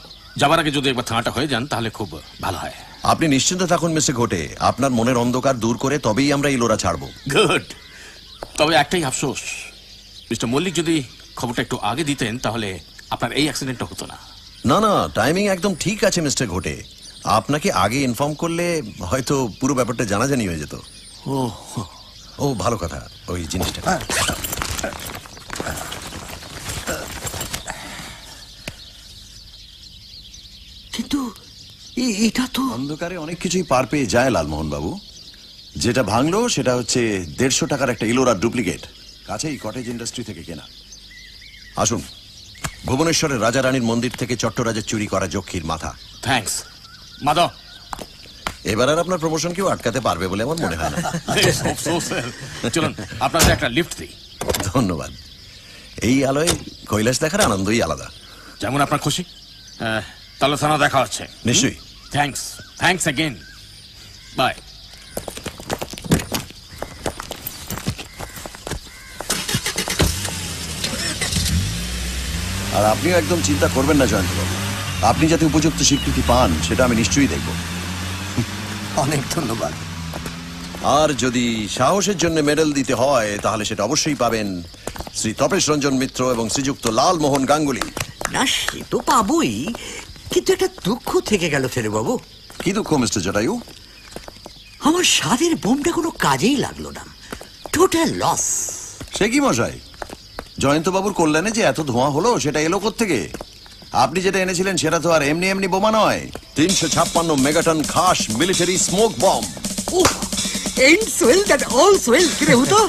যাবার আগে যদি একবার থানাটা হয়ে যান তাহলে খুব ভালো হয়। আপনি নিশ্চিন্ত থাকুন মিস্টার ঘোটে, আপনার মনের অন্ধকার দূর করে তবেই আমরা ইলোরা ছাড়বো। গুড। তবে একটাই আফসোস, মিস্টার মল্লিক যদি খবরটা একটু আগে দিতেন তাহলে আপনার এই অ্যাক্সিডেন্টটা হতো না। না না, টাইমিং একদম ঠিক আছে মিস্টার ঘোটে। আপনাকে আগে ইনফর্ম করলে হয়তো পুরো ব্যাপারটা জানাজানি হয়ে যেত। ও ভালো কথা, ওই জিনিসটা। কিন্তু এটা তো অন্ধকারে অনেক কিছুই পার পেয়ে যায় লালমোহন বাবু। যেটা ভাঙলো সেটা হচ্ছে 150 টাকার একটা ইলোরা ডুপ্লিকেট, কাছেই কটেজ ইন্ডাস্ট্রি থেকে কেনা। আসুন, ভুবনেশ্বরের রাজা রানীর মন্দির থেকে চট্টরাজের চুরি করা যক্ষীর মাথা। থ্যাঙ্কস মাধব। এবার আর আপনার প্রমোশন কেউ আটকাতে পারবে বলে আমার মনে হয় না। চলুন আপনাদের একটা লিফট দিই। ধন্যবাদ। এই আলোয় কৈলাস দেখার আনন্দই আলাদা। যেমন আপনার খুশি। তাহলে থানা দেখা হচ্ছে। নিশ্চয়ই। Thanks, thanks again. বাই। আর আপনিও একদম চিন্তা করবেন না জয়ন্তবাবু, আপনি যাতে উপযুক্ত স্বীকৃতি পান সেটা আমি নিশ্চয়ই দেখব। অনেক ধন্যবাদ। আর যদি সাহসের জন্য মেডেল দিতে হয় তাহলে সেটা অবশ্যই পাবেন শ্রী তপেশ রঞ্জন মিত্র এবং শ্রীযুক্ত লালমোহন গাঙ্গুলি। না সে তো পাবই, কিন্তু একটা দুঃখ থেকে গেল ফেরে বাবু। কি দুঃখ মিস্টার জটায়ু? আমার স্বাদের বোমটা কোনো কাজেই লাগলো না, টোটাল লস। সে কি মশাই, জয়ন্তবাবুর কল্যাণে যে এত ধোঁয়া হলো সেটা এলো কোত্থেকে? আপনি যেটা এনেছিলেন সেটা তো আর এমনি এমনি বোমা নয়, 356 মেগাটন খাস military smoke bomb. Ain't swell that all swell, কিরে হুতো?